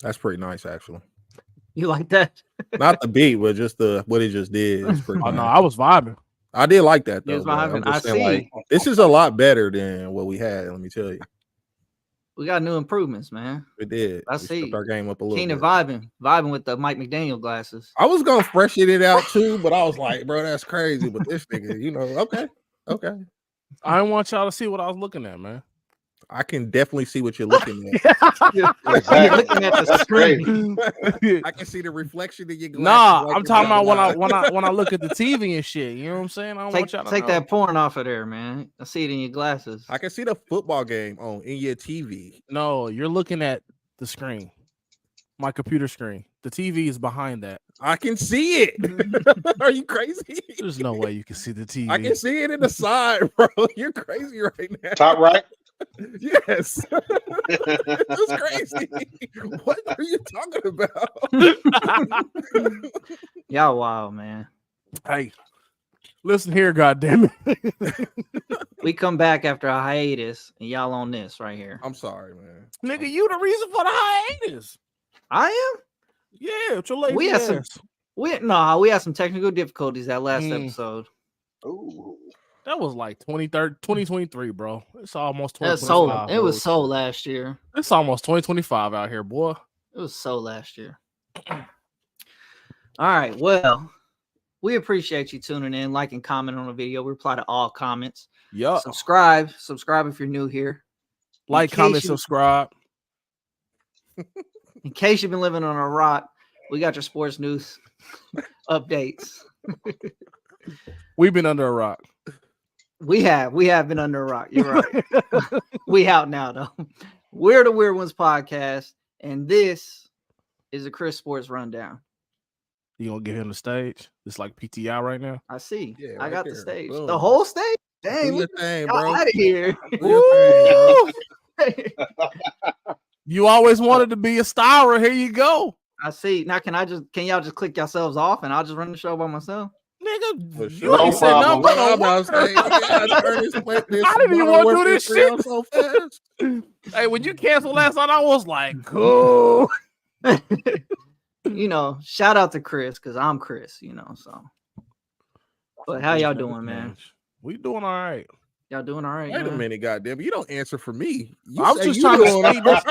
That's pretty nice, actually. You like that? Not the beat, but just what it just did. It's pretty Oh nice. no, I was vibing. I did like that though. Yes, vibing. I'm just I saying, see. like, this is a lot better than what we had. Let me tell you, We got new improvements, man. we did. I We see. stepped our game up a little Keenan bit. vibing with the Mike McDaniel glasses. I was gonna freshen it out too, but I was like, bro, that's crazy. But this nigga, okay. I didn't want y'all to see what I was looking at, man. I can definitely see what you're looking at. You're looking at the screen. I can see the reflection in your glasses. Nah, like I'm talking about when when I look at the TV and shit. You know what I'm saying? I don't want y'all to Take know. that porn off of there, man. I see it in your glasses. I can see the football game in your TV. No, you're looking at the screen, my computer screen. The TV is behind that. I can see it. Are you crazy? There's no way you can see the TV. I can see it in the side, bro. You're crazy right now. Top right. Yes. It's crazy. What are you talking about? Y'all wild, man. Hey, listen here, goddamn it. We come back after a hiatus, and y'all on this right here. I'm sorry, man. Nigga, you the reason for the hiatus. I am. Yeah, with your lazy We had ass. we had some technical difficulties that last episode. Ooh. That was like 2023, bro. It's almost 2025. It was so last year. It's almost 2025 out here, boy. It was so last year. All right. Well, we appreciate you tuning in, liking, comment on the video. We reply to all comments. Yup. Subscribe if you're new here. Like, comment, subscribe. In case you've been living on a rock, we got your sports news updates. We've been under a rock. We have been under a rock. You're right. We out now though. We're the Weird Ones podcast, and this is a Chris Sports Rundown. You gonna give him the stage? It's like PTI right now. I see. Yeah, I right got there. the stage. Boom. The whole stage. Dang, Do your thing, bro. out of here. Do your thing, bro. You always wanted to be a star. Here you go, I see. Now can y'all just click yourselves off and I'll just run the show by myself? nigga. For You sure. ain't said nothing but I'm a about to say, I didn't even want to do this shit so fast. Hey, when you canceled last night, I was like, cool. Shout out to Chris because I'm Chris, so. But how y'all doing, man? We doing all right. Y'all doing all right? Wait a man? minute, goddamn! You don't answer for me. You I'm say just you trying to doing speed all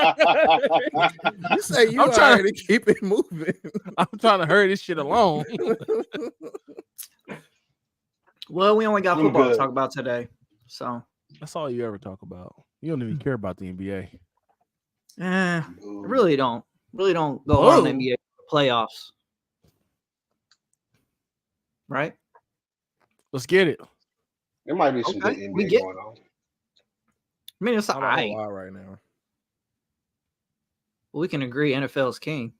right. You say you I'm trying to keep it moving. I'm trying to hurry this shit along. Well, we only got I'm football to good. talk about today, so. That's all you ever talk about. You don't even care about the NBA. I really don't go on the NBA playoffs, right? Let's get it. There might be some Okay, good we NBA get- going on. I mean, it's all I'm not gonna right. lie right now. We can agree NFL's king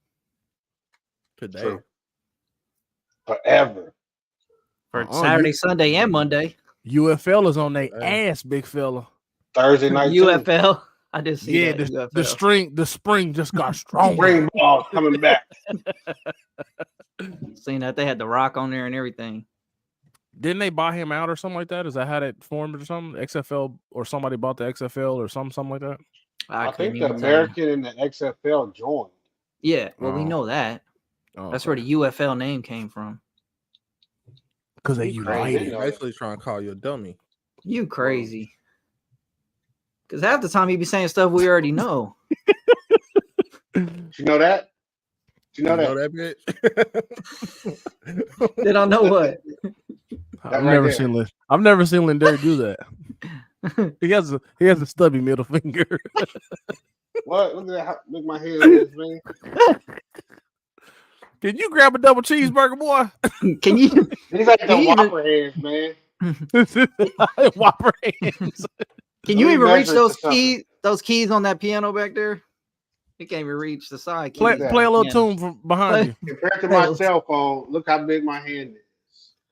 Today, True. Forever. for Saturday, Sunday, and Monday. UFL is on their Hey. ass, big fella. Thursday night. too. UFL. I did see Yeah, that. the spring just got stronger. Spring ball coming back. Seeing that they had The Rock on there and everything. Didn't they buy him out or something like that? Is that how that formed or something? XFL or somebody bought the XFL or something like that? I couldn't think the even tell you. American and the XFL joined. Yeah, well, we Oh. know that. Oh, That's where the UFL name came from. because they You united. crazy. basically trying to call you a dummy. You crazy. Because half the time you be saying stuff we already know. You know that? You know that? Bitch? They don't know what. I've right never there. seen I've never seen Lindari do that. He has a stubby middle finger. What? Look at that. Look at my head, is, man. Can you grab a double cheeseburger, boy? Can you? These like the Can you even- Whopper hands, man. Whopper hands. Can you Let me even reach measure it those to something. keys? Those keys on that piano back there? You can't even reach the side keys. Play a little Yeah. tune from behind you. Compared to my cell phone, look how big my hand is.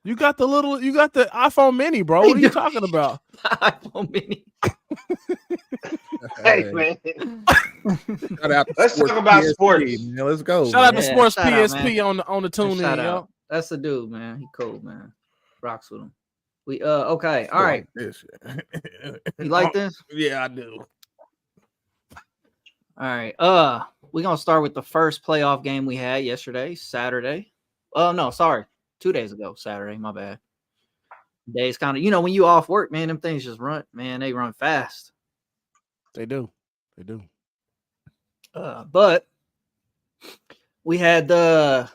You got the iPhone mini, bro. What are you talking about? iPhone mini. Hey, man. Shout out to Let's Sports talk about PSP, sports. man. Let's go. Shout out to Yeah, Sports shout out, PSP on the tune in, Shout yo. out. That's the dude, man. He cool, man. Rocks with him. We okay. All right. This shit. You like this? Yeah, I do. All right. we're gonna start with the first playoff game we had yesterday, Saturday. Oh no, sorry, 2 days ago, Saturday. My bad. Days kind of, when you off work, man, them things just run, man. They run fast. They do. But we had the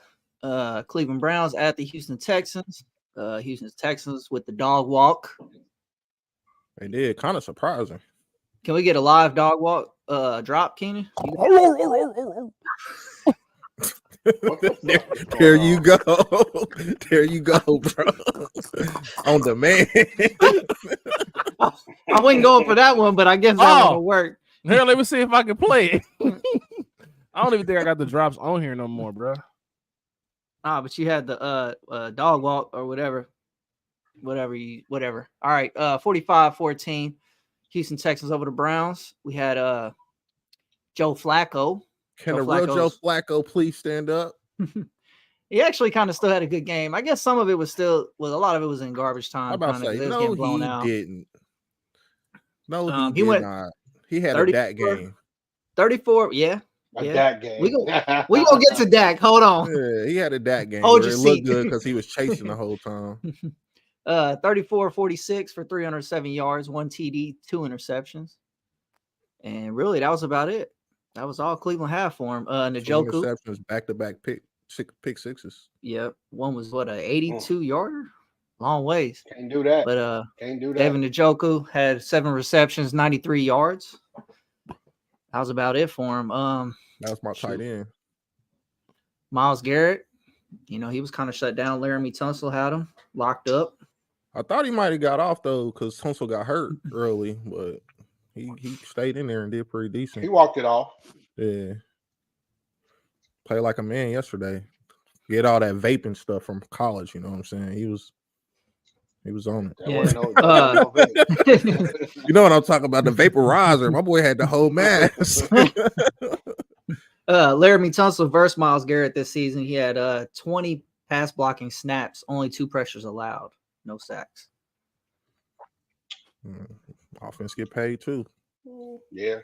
Cleveland Browns at the Houston Texans. Houston Texans with the dog walk. They did. Kind of surprising. Can we get a live dog walk drop, Keenan? There you go. There you go, bro. On demand. I wasn't going for that one, but I guess that one will work. Here, let me see if I can play it. I don't even think I got the drops on here no more, bro. But you had the dog walk or whatever. Whatever. All right, 45-14. Houston Texans over the Browns. We had Joe Flacco. Can the real Joe Flacco please stand up? He actually kind of still had a good game. I guess some of it was a lot of it was in garbage time. I'm about to say, no, he didn't. No, he did not. He had a Dak game. 34, yeah. Dak game. We gonna get to Dak. Hold on. Yeah, he had a Dak game. Hold where your it seat. looked good because he was chasing the whole time. 34-46 for 307 yards, 1 TD, 2 interceptions. And really, that was about it. That was all Cleveland had for him. Njoku. Interceptions, back-to-back pick sixes. Yep. One was, an 82-yarder? Long ways. Can't do that. But can't do that. David Njoku had 7 receptions, 93 yards. That was about it for him. That was my tight end. Myles Garrett, he was kind of shut down. Laramie Tunsil had him locked up. I thought he might have got off, though, because Tunsil got hurt early, but he stayed in there and did pretty decent. He walked it off. Yeah. Played like a man yesterday. Get all that vaping stuff from college, you know what I'm saying? He was on it. Yeah. You know what I'm talking about? The vaporizer. My boy had the whole mask. Laramie Tunsil versus Myles Garrett this season. He had 20 pass blocking snaps, only 2 pressures allowed, no sacks. Offense get paid too. Yeah.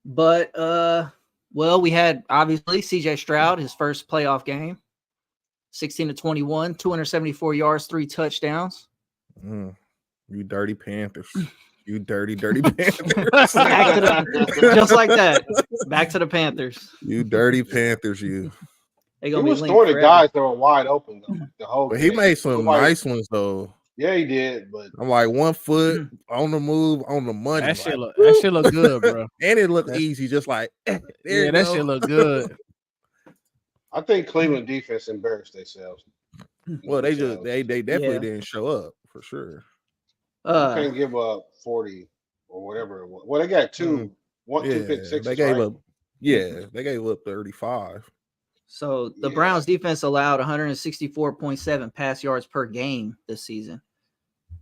But we had obviously CJ Stroud, his first playoff game. 16-21, 274 yards, 3 touchdowns. You dirty Panthers. You dirty Panthers. Just like that. Back to the Panthers. You dirty Panthers, you. He was throwing the guys that were wide open, though. The whole but he made some nice ones, though. Yeah, he did. But I'm like 1 foot on the move, on the money. That shit look good, bro. And it looked easy, just like that shit look good. I think Cleveland defense embarrassed themselves. Well, they definitely didn't show up for sure. You can't give up 40 or whatever it was. Well, they got 2 pick sixes. They gave up. Yeah, they gave up 35. So the Browns defense allowed 164.7 pass yards per game this season.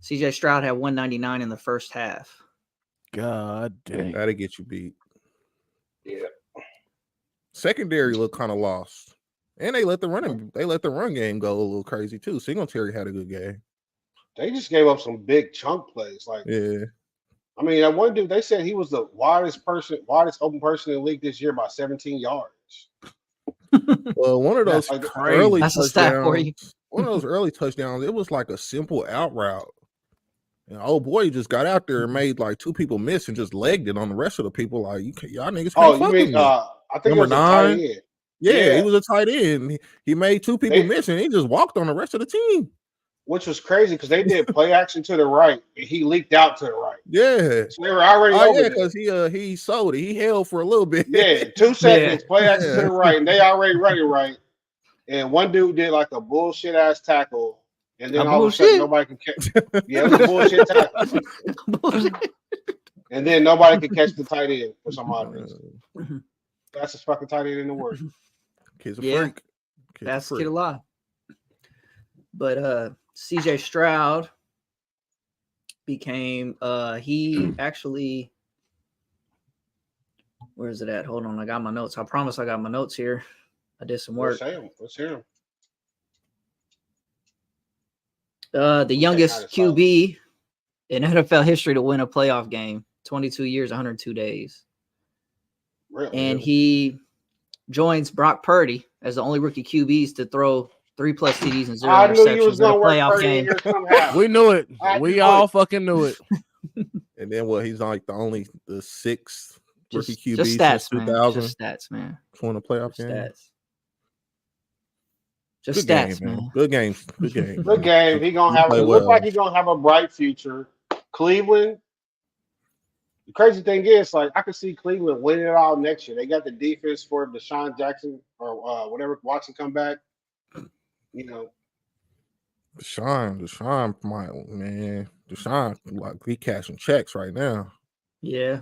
CJ Stroud had 199 in the first half. God dang. That'll get you beat. Yeah. Secondary looked kind of lost. And they let the run game go a little crazy too. Singletary had a good game. They just gave up some big chunk plays. I mean, that one dude, they said he was the widest open person in the league this year by 17 yards. Well, one of those early touchdowns, one of those early touchdowns, it was like a simple out route. And old boy just got out there and made like 2 people miss and just legged it on the rest of the people. Like, y'all niggas can't fuck with me. I think number it was 9. A tight end. Yeah, he was a tight end. He made 2 people miss and he just walked on the rest of the team. Which was crazy because they did play action to the right and he leaked out to the right. Yeah. So they were already over there. Because he sold it. He held for a little bit. Yeah, 2 seconds, play action to the right, and they already running right. And one dude did like a bullshit ass tackle, and then all of a sudden nobody can catch. Yeah, it was a bullshit tackle. And then nobody could catch the tight end for some odd reason. That's the fucking tight end in the world. Kid's a freak. That's kid alive. But CJ Stroud became he actually, where is it at? Hold on, I got my notes. I promise I got my notes here. I did some work. Let's hear him. The youngest QB in NFL history to win a playoff game, 22 years, 102 days. Really? and he joins Brock Purdy as the only rookie QBs to throw 3+ TDs and 0 I knew you was interceptions in a gonna work playoff Purdy in game. here somehow. We knew it. I We knew all it. fucking knew it. And then he's like the sixth rookie QB Just since stats, man. 2000 Just stats, man. to win a playoff Just game. stats. Just Good stats, game, man. Good game. Good game. Good game. He gonna have. play It looks well. like he's gonna have a bright future. Cleveland. The crazy thing is, like, I could see Cleveland winning it all next year. They got the defense for Deshaun Jackson or whatever Watson come back. You know, Deshaun, like he cashing checks right now. Yeah.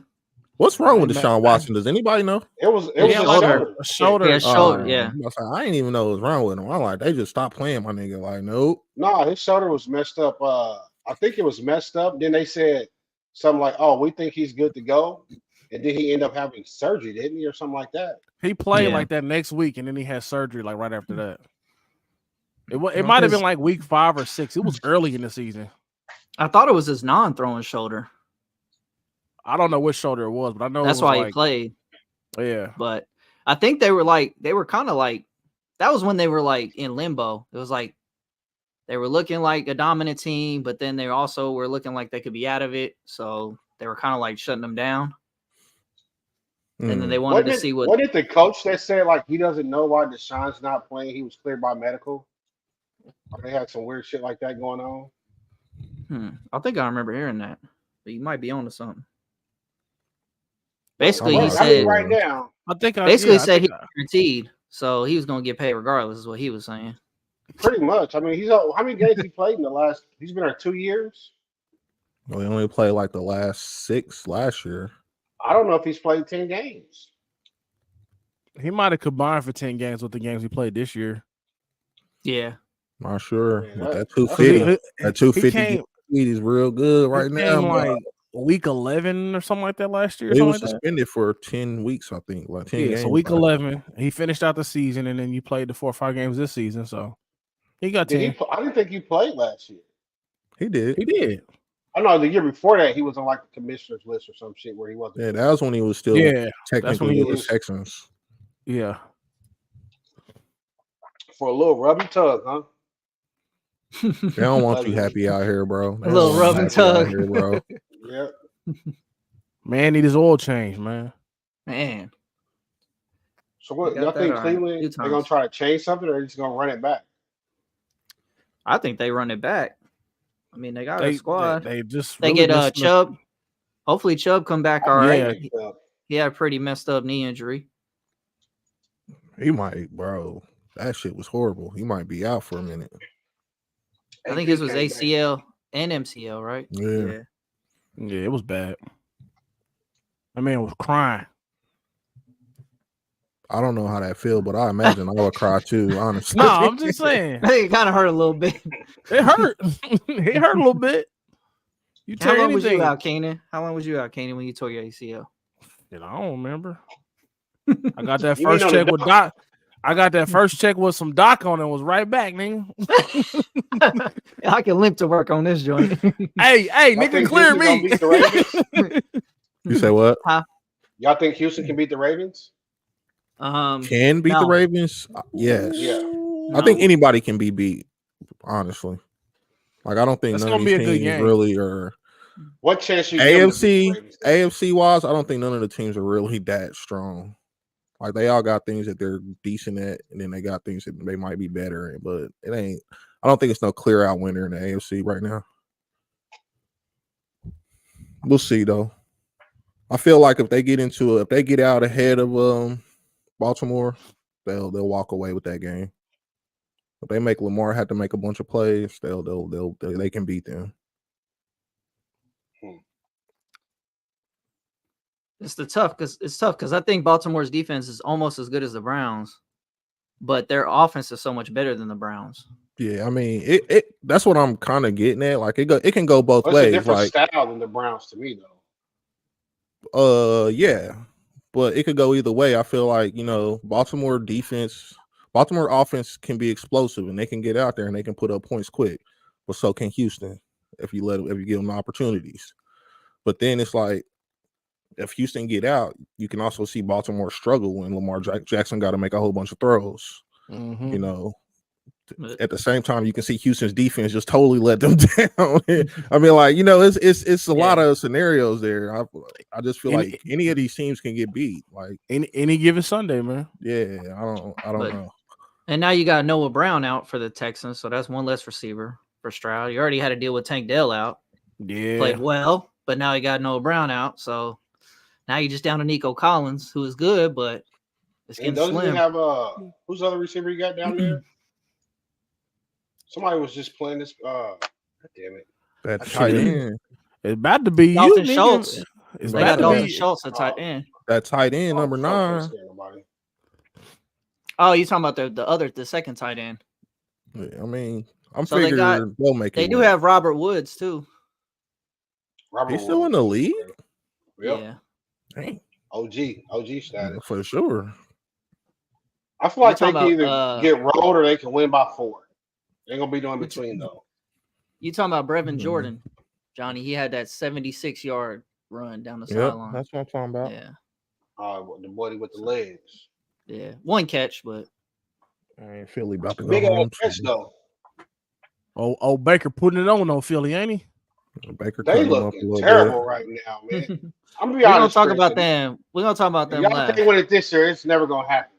What's wrong with Deshaun Watson? Does anybody know? it was His a shoulder. shoulder. Yeah, shoulder. Yeah. I was like, I didn't even know what was wrong with him. I'm like, they just stopped playing my nigga. Like, nope. No, his shoulder was messed up. I think it was messed up. Then they said something like, "Oh, we think he's good to go," and then he ended up having surgery, didn't he, or something like that? He played Yeah. like that next week, and then he had surgery like right after that. It might have been like week 5 or 6. It was early in the season. I thought it was his non-throwing shoulder. I don't know which shoulder it was, but I know That's it was why like, he played. Yeah, But I think they were kind of like, that was when they were like in limbo. It was like they were looking like a dominant team, but then they also were looking like they could be out of it. So they were kind of like shutting them down. And then they wanted to see what. What did the coach that said like he doesn't know why Deshaun's not playing? He was cleared by medical. Or they had some weird shit like that going on. I think I remember hearing that, but you might be on to something. Basically, Well, he I said. mean, right now. I think. Basically, I said he think guaranteed, so he was going to get paid regardless. Is what he was saying. Pretty much. I mean, how many games he played in the last? He's been there 2 years. Well, he only played like the last 6 last year. I don't know if he's played 10 games. he might have combined for 10 games with the games he played this year. Yeah. Not sure. Yeah, But that He- 250, that 250 he came, speed is real good right he now. came bro. like week 11 or something like that last year. He Something was like that. suspended for 10 weeks, I think. Like 10 Yeah, games. so week like. 11, he finished out the season, and then you played the 4 or 5 games this season. So he got 10. I didn't think he played last year. He did. He did. I know the year before that he was on like the commissioner's list or some shit where he wasn't. Yeah, that was when he was still Yeah, that's when technically he with the was- Texans. Yeah. For a little rubby tug, huh? They don't want you happy out here, bro. They A little don't want rub you and happy out tug. here, bro. Yeah. Man need his oil change, man. Man. So what Got y'all that think right. Cleveland Few they're gonna times. try to change something or are they just gonna run it back? I think they run it back. I mean, they got a They squad. they just They really get missing the- Chubb. Hopefully Chubb come back all right. Yeah. He had a pretty messed up knee injury. He might, bro. That shit was horrible. He might be out for a minute. I think his was ACL and MCL, right? Yeah. Yeah, it was bad. That man was crying. I don't know how that feel, but I imagine I would cry too, honestly. No, I'm just saying. I think it kind of hurt a little bit. It hurt. It hurt a little bit. You How tear long was anything. you out, Keenan? How long was you out, Keenan, when you tore your ACL? Shit, I don't remember. I got that You mean first on the check with Doc. I got that first check with some Doc on it. Was right back, nigga. I can limp to work on this joint. Hey, Y'all nigga, think clear Houston gonna me. beat the Ravens? You say what? Y'all think Houston can beat the Ravens? Can beat the no. Ravens? Yes. Yeah. I think anybody can be beat, honestly. Like, I don't think That's none of gonna be these a good teams game. really are. What chance you give them to beat the Ravens? AFC wise, I don't think none of the teams are really that strong. Like, they all got things that they're decent at, and then they got things that they might be better at, but it ain't. I don't think it's no clear out winner in the AFC right now. We'll see though. I feel like if they get out ahead of Baltimore, they'll walk away with that game. If they make Lamar have to make a bunch of plays, they can beat them. It's tough because I think Baltimore's defense is almost as good as the Browns, but their offense is so much better than the Browns. Yeah, I mean, it that's what I'm kind of getting at. Like, it can go both Well, it's a ways. different Like, style than the Browns to me, though. yeah, but it could go either way. I feel like, Baltimore offense can be explosive and they can get out there and they can put up points quick. But so can Houston if you give them the opportunities. But then it's like, if Houston get out, you can also see Baltimore struggle when Lamar Jackson got to make a whole bunch of throws. Mhm. You know, at the same time, you can see Houston's defense just totally let them down. I mean, like, you know, it's a lot of scenarios there. I just feel like any of these teams can get beat. Like any given Sunday, man. Yeah, I don't know. And now you got Noah Brown out for the Texans, so that's one less receiver for Stroud. You already had to deal with Tank Dell out. Yeah, played well, but now you got Noah Brown out, so now you're just down to Nico Collins, who is good, but it's getting doesn't slim. He have who's the other receiver you got down there? Somebody was just playing this. God damn it! That tight end. It's about to be Dalton you, Schultz. It's They about got to Dalton be Schultz at tight end. That tight end, number 9. Oh, you talking about the second tight end? Yeah, I mean, I'm So figuring they'll make it. They do have Robert Woods too. He's still in the league. Yep. Yeah. Dang. OG status for sure. I feel like they can either get rolled or they can win by 4. Ain't gonna be no in between though. You talking about Brevin Jordan, Johnny? He had that 76-yard run down the sideline. That's what I'm talking about. Yeah. The boy with the legs. Yeah, one catch, but I ain't Philly about to go big home. catch though. Oh, Baker putting it on Philly, ain't he? Baker, they looking terrible right now, man. I'm gonna be honest. We're gonna talk about them. We're gonna talk about them. Y'all think win it this year? It's never gonna happen.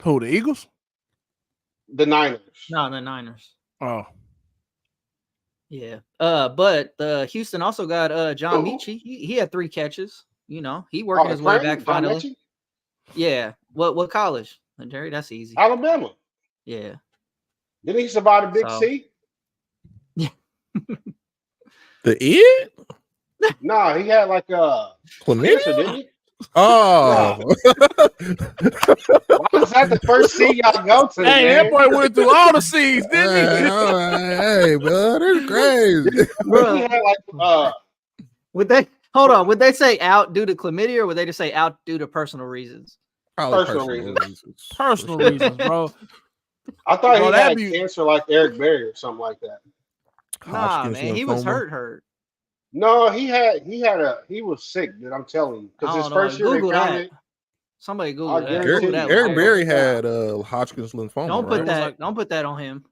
Who, the Eagles? The Niners. No, the Niners. Oh. Yeah. But Houston also got John Mechie. He had 3 catches. You know, he working his way back finally. Mechie? Yeah. What college? Terry, that's easy. Alabama. Yeah. Didn't he survive a big C? Yeah. The it? No, he had like chlamydia, didn't he? Oh, why was that the first C y'all go to? Hey, man? that boy went through all the C's, didn't he? Hey, bro, that's crazy. Bro, he had like would they say out due to chlamydia, or would they just say out due to personal reasons? Probably personal reasons. Personal reasons, bro. I thought he had cancer like Eric Berry or something like that. Nah, man, he was hurt. No, he was sick, dude. I'm telling you, because his first year Google they found it. Somebody Google that. Eric Berry had Hodgkin's lymphoma. Don't put that on him.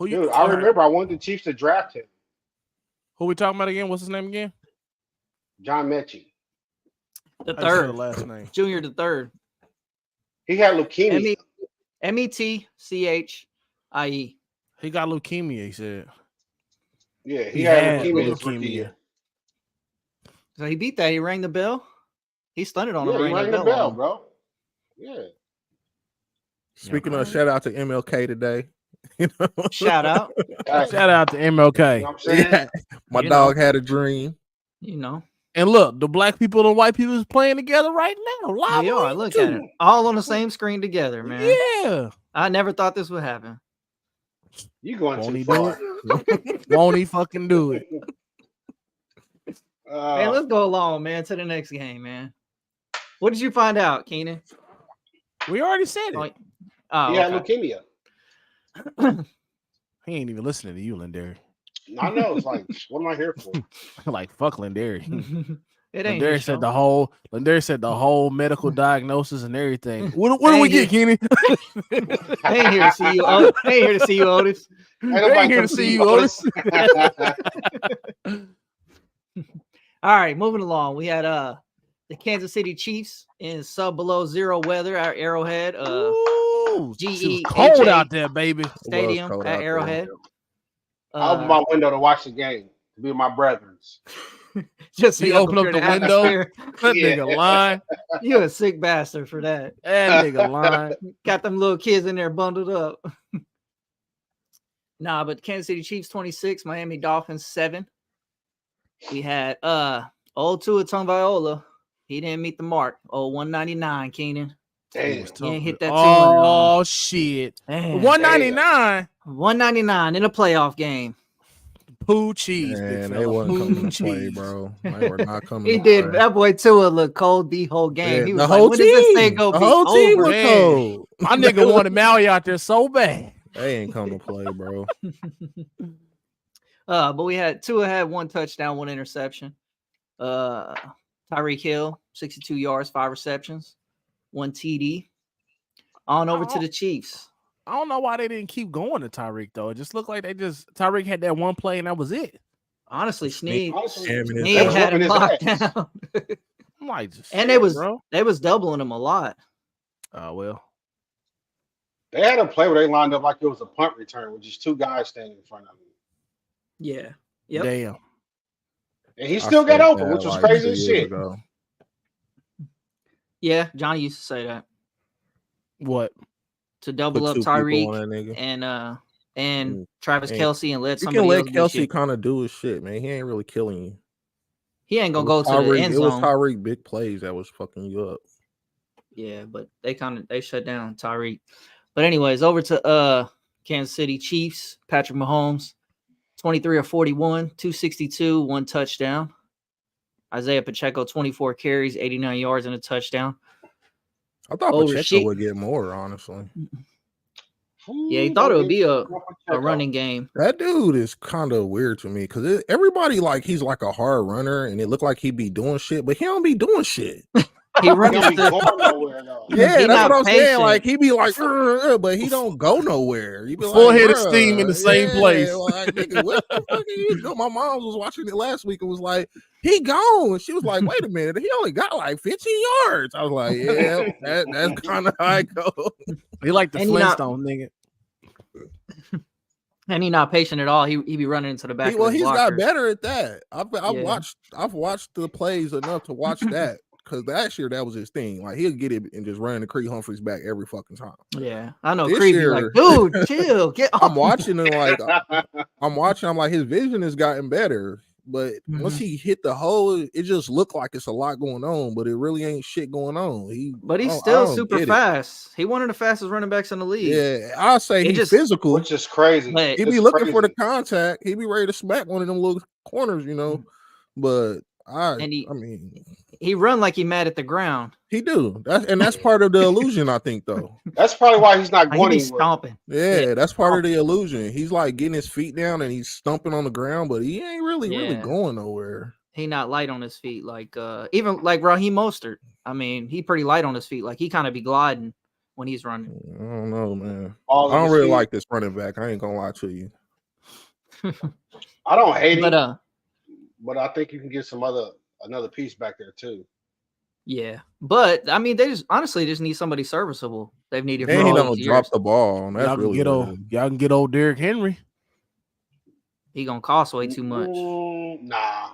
Dude, I remember I wanted the Chiefs to draft him. Who we talking about again? What's his name again? John Mechie. The third, last name. Junior the third. He had leukemia. Metchie. He got leukemia, he said. Yeah, he had leukemia. So he beat that. He rang the bell. He stunned on him. He rang the bell, bro. Yeah. Speaking of, shout out to MLK today. Shout out. Shout out to MLK. You know what I'm saying? Yeah. My dog had a dream. You know. And look, the black people and white people is playing together right now. Live. They are. Look at it. All on the same screen together, man. Yeah. I never thought this would happen. You going Won't too he far. do it? Won't he fucking do it? Man, let's go along, man, to the next game, man. What did you find out, Keenan? We already said it. He had leukemia. He ain't even listening to you, Lindari. I know. It's like, what am I here for? Like, fuck Lindari. It ain't. Lindari said the whole medical diagnosis and everything. What do we get, Kenny? I ain't here to see you. I ain't here to see you, Otis. I ain't here to see you, Otis. All right, moving along. We had the Kansas City Chiefs in sub-below zero weather at Arrowhead. GE cold out there, baby. Stadium at Arrowhead. I opened my window to watch the game. To be with my brethrens. Just you open up the window. That nigga lying. You a sick bastard for that. That nigga lying. Got them little kids in there bundled up. Nah, but Kansas City Chiefs 26, Miami Dolphins 7. We had old Tua Tagovailoa. He didn't meet the mark. 199, Keenan. Damn. He didn't hit that 200. Oh shit. 199. 199 in a playoff game. Poo cheese. Man, they wasn't coming to play, bro. They were not coming. He did. Play. That boy Tua looked cold the whole game. Yeah, he was the like, whole when team. Does this thing go the be whole team over? was cold. My nigga wanted Maui out there so bad. They ain't come to play, bro. But Tua had 1 touchdown, 1 interception. Tyreek Hill, 62 yards, 5 receptions, 1 TD. On over to the Chiefs. I don't know why they didn't keep going to Tyreek though. It just looked like Tyreek had that one play and that was it. Honestly, Snead They had him locked down. I'm like, and they was doubling him a lot. Oh well. They had a play where they lined up like it was a punt return with just 2 guys standing in front of him. Yeah. Yep. Damn. And he still got open, which was crazy as shit. Yeah, Johnny used to say that. What? To double up Tyreek and Travis Kelce and let somebody else. You can let Kelce kind of do his shit, man. He ain't really killing you. He ain't gonna go to the end zone. It was Tyreek big plays that was fucking you up. Yeah, but they shut down Tyreek. But anyways, over to Kansas City Chiefs. Patrick Mahomes, 23 of 41, 262, 1 touchdown. Isaiah Pacheco, 24 carries, 89 yards, and a touchdown. I thought Pacheco would get more, honestly. Yeah, he thought it would be a running game. That dude is kind of weird to me because everybody he's like a hard runner, and it looked like he be doing shit, but he don't be doing shit. He runs yeah, that's what I'm saying. Like he be like, but he don't go nowhere. He be full head of steam in the same place. Like, nigga, what the fuck are you doing? My mom was watching it last week and was like, he gone. She was like, wait a minute, he only got like 15 yards. I was like, yeah, that's kind of how I go. He like the Flintstone nigga. And he not patient at all. He be running into the back. Well, he's got better at that. I've watched the plays enough to watch that. Because last year that was his thing. Like he'll get it and just run the Creed Humphreys back every fucking time. Yeah, I know. Creed be like, dude, chill, get off. I'm watching him I'm like his vision has gotten better, but once he hit the hole, it just looked like it's a lot going on, but it really ain't shit going on. He's still super fast. He one of the fastest running backs in the league. Yeah, I'll say he's physical, which is crazy. He be looking for the contact. He be ready to smack one of them little corners, But I mean, he run like he mad at the ground. He do. That's part of the illusion, I think, though. That's probably why he's not going anywhere. Stomping. Yeah, that's part of the illusion. He's like getting his feet down and he's stumping on the ground, but he ain't really going nowhere. He not light on his feet, like even like Raheem Mostert. I mean, he pretty light on his feet. Like he kind of be gliding when he's running. I don't know, man. I don't really like this running back. I ain't gonna lie to you. I don't hate him, but I think you can get another piece back there too. Yeah, but I mean, they just need somebody serviceable. They've needed. And he don't drop the ball. Y'all can get old Derrick Henry. He gonna cost way too much. Nah,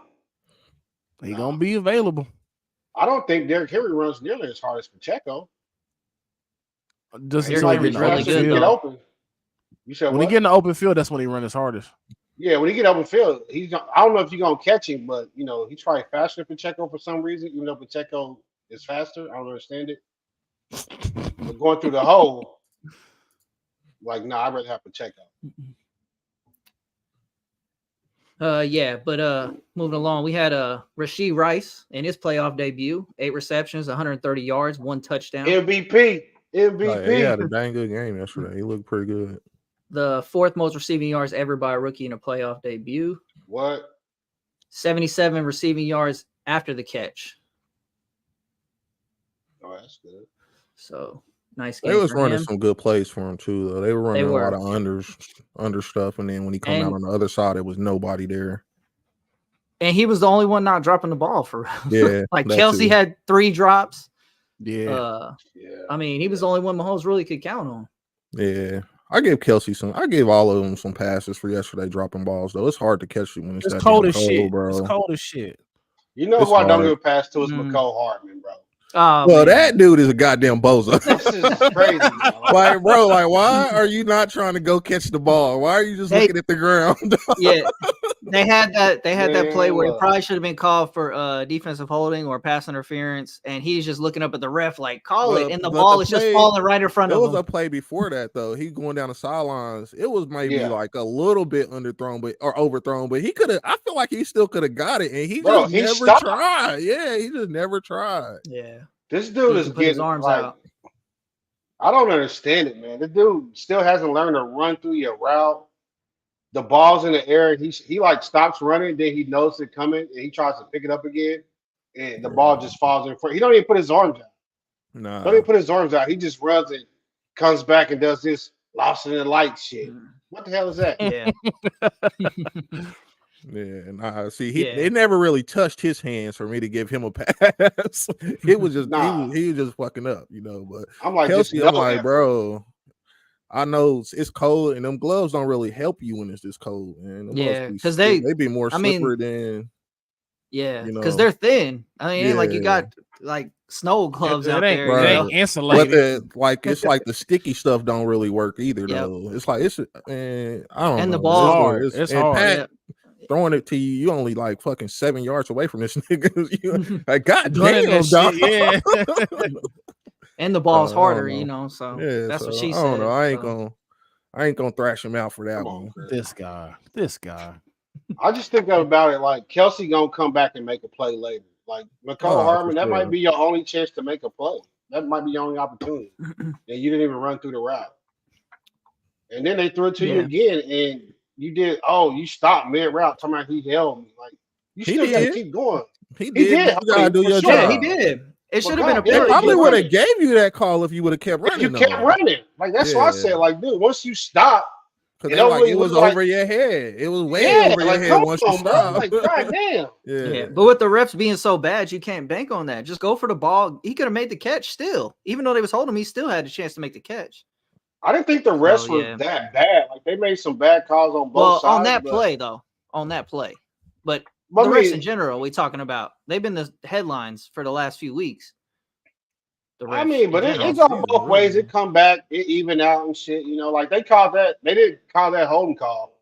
he gonna be available. I don't think Derrick Henry runs nearly as hard as Pacheco. Just until he get open. You said when he get in the open field, that's when he runs his hardest. Yeah, when he get open field, I don't know if you're gonna catch him, but he's probably faster than Pacheco for some reason, even though Pacheco is faster. I don't understand it. But going through the hole, I'd rather have Pacheco. Moving along, we had Rashee Rice in his playoff debut, 8 receptions, 130 yards, 1 touchdown. MVP. He had a dang good game yesterday. He looked pretty good. The 4th most receiving yards ever by a rookie in a playoff debut. What? 77 receiving yards after the catch. Oh, that's good. So nice game. They was running some good plays for him too, though. They were running a lot of under stuff, and then when he come out on the other side, it was nobody there. And he was the only one not dropping the ball for real. Yeah, like Kelce had 3 drops. Yeah. I mean, he was the only one Mahomes really could count on. Yeah. I gave Kelce I gave all of them some passes for yesterday dropping balls, though. It's hard to catch you when it's that cold as shit, bro. It's cold as shit. You know who I don't give a pass to is McCole Hardman, bro. Well, that dude is a goddamn bozo. This is crazy. Like, bro, why are you not trying to go catch the ball? Why are you just looking at the ground? Yeah, they had that play where it probably should have been called for defensive holding or pass interference, and he's just looking up at the ref like, call it, and the ball is just falling right in front of him. There was a play before that though. He going down the sidelines. It was maybe like a little bit underthrown, or overthrown, but he could have. I feel like he still could have got it, and he never tried. Yeah, he just never tried. Yeah. This dude is getting his arms out. I don't understand it, man. The dude still hasn't learned to run through your route. the ball's in the air. He like stops running, then he knows it coming, and he tries to pick it up again, and the ball just falls in front. He don't even put his arms out. Nah. Don't even put his arms out. He just runs and comes back and does this lost in the light shit. What the hell is that? Yeah. Yeah, nah. See, Yeah. they never really touched his hands for me to give him a pass. It was just Nah. he was just fucking up, you know. But I'm like, Kelsey, just I'm no like, effort. bro, I know it's cold, and them gloves don't really help you when it's this cold, man. Them Yeah, must be 'cause slip- they- be more I mean, slippery than Yeah, you because know. they're thin. I mean, it ain't like you Yeah. got like snow gloves It out ain't, there. Right. it You ain't know? But insulated. like it's like the sticky stuff don't really work either, Yep. though. It's like man, I don't And know. the man. ball- hard. It's It's and hard. Pat Yeah. throwing it to you, you only like fucking 7 yards away from this nigga. You like, God Running damn, that dog. shit, yeah. And the ball's I don't harder, know. you know. So Yeah, that's what so she I said. don't know. so. I ain't gonna thrash him out for that Come one. on, Chris. This guy. I just think about it like Kelsey gonna come back and make a play later. Like McCole Oh, Hardman, for that sure. might be your only chance to make a play. That might be your only opportunity. And you didn't even run through the route. And then they threw it to you Yeah. again, and you did. Oh, you stopped mid route. Talking about he held me. Like you He still got to did. keep going. He did, did. But you gotta do for your sure. Yeah, job. he did. It should have been a God They damn, penalty. probably keep would have running. gave you that call if you would have kept running. If you kept though. running, like that's what I Yeah. said. Like, dude, once you stop, Because It they don't like really it was look like- over your head. It was way yeah, over your like head come once you on, bro. stopped. Like, god damn. Yeah, but with the refs being so bad, you can't bank on that. Just go for the ball. He could have made the catch still. Even though they was holding him, he still had a chance to make the catch. I didn't think the rest So, was yeah. that bad. Like they made some bad calls on both Well, sides. on that but- play, though. On that play. But but the I refs mean, in general, we talking about. They've been the headlines for the last few weeks. The refs I mean, in but it general. go both ways. It come back, it even out and shit. You know, like they called that. They didn't call that holding call,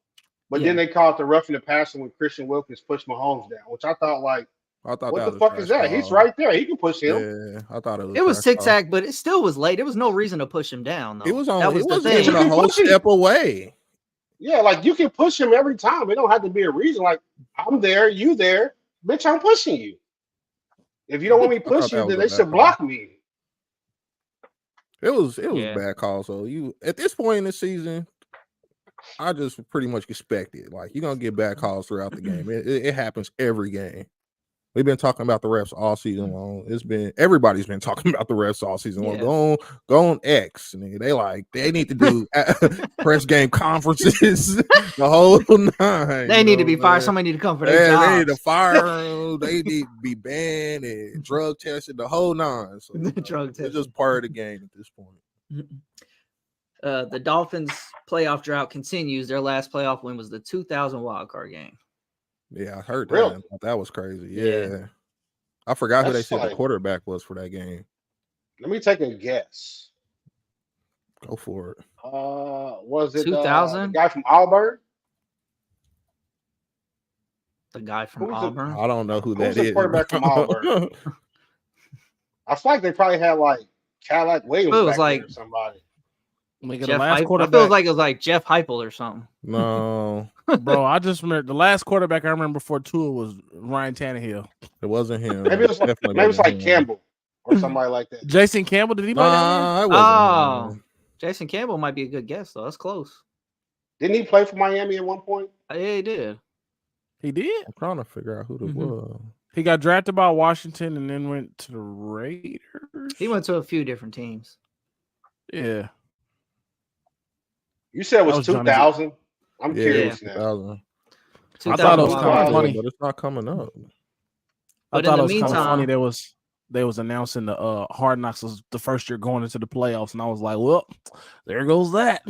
but then Yeah. they called the roughing the passer when Christian Wilkins pushed Mahomes down, which I thought like, I thought what that the was a fuck is trash that? He's call. right there. He can push him. Yeah, I thought it was. It was trash tic call. tac, but it still was late. There was no reason to push him down, though. He was on. That He was the wasn't thing. even a You whole can push him. step away. Yeah, like you can push him every time. It don't have to be a reason. Like I'm there, you there, bitch. I'm pushing you. If you don't want me to I thought push that you, was then a they bad should call. block me. It was Yeah. a bad call. So you at this point in the season, I just pretty much expect it. Like you're gonna get bad calls throughout the game. It happens every game. We've been talking about the refs all season long. Everybody's been talking about the refs all season long. Yeah. Go on X. Nigga. They need to do press game conferences the whole nine. They you need know to be what I'm fired. saying? Somebody need to come for their Yeah, they need to jobs. fire them. They need to be banned and drug tested the whole nine. So Drug it's tested. just part of the game at this point. The Dolphins playoff drought continues. Their last playoff win was the 2000 wildcard game. Yeah, I heard that. Really? I thought that was crazy. Yeah. Yeah. I forgot who they That's said the like- quarterback was for that game. Let me take a guess. Go for it. Was it 2000? the guy from Auburn? The guy from Who's the- Auburn. I don't know who Who's that the is. quarterback from Auburn? I feel like they probably had like Cadillac Williams It was back like- there or somebody. Nigga, the Jeff last Heupel. I quarterback, feel like it was like Jeff Heupel or something. No, bro. I just remember the last quarterback I remember before Tua was Ryan Tannehill. it wasn't him. Maybe it was like, Definitely maybe it was wasn't like him. Campbell or somebody like that. Jason Campbell, did he play that game? Nah, it wasn't him. Jason Campbell might be a good guess, though. That's close. Didn't he play for Miami at one point? Yeah, he did. He did. I'm trying to figure out who it Mhm. was. He got drafted by Washington and then went to the Raiders. He went to a few different teams. Yeah. You said it That was was Johnny- 2000. I'm Yeah, curious now. 2000. I thought it was 2000 kinda wildcard. funny. but it's not coming up. I But in thought the it was kind of meantime- funny. They was announcing the Hard Knocks was the first year going into the playoffs, and I was like, well, there goes that.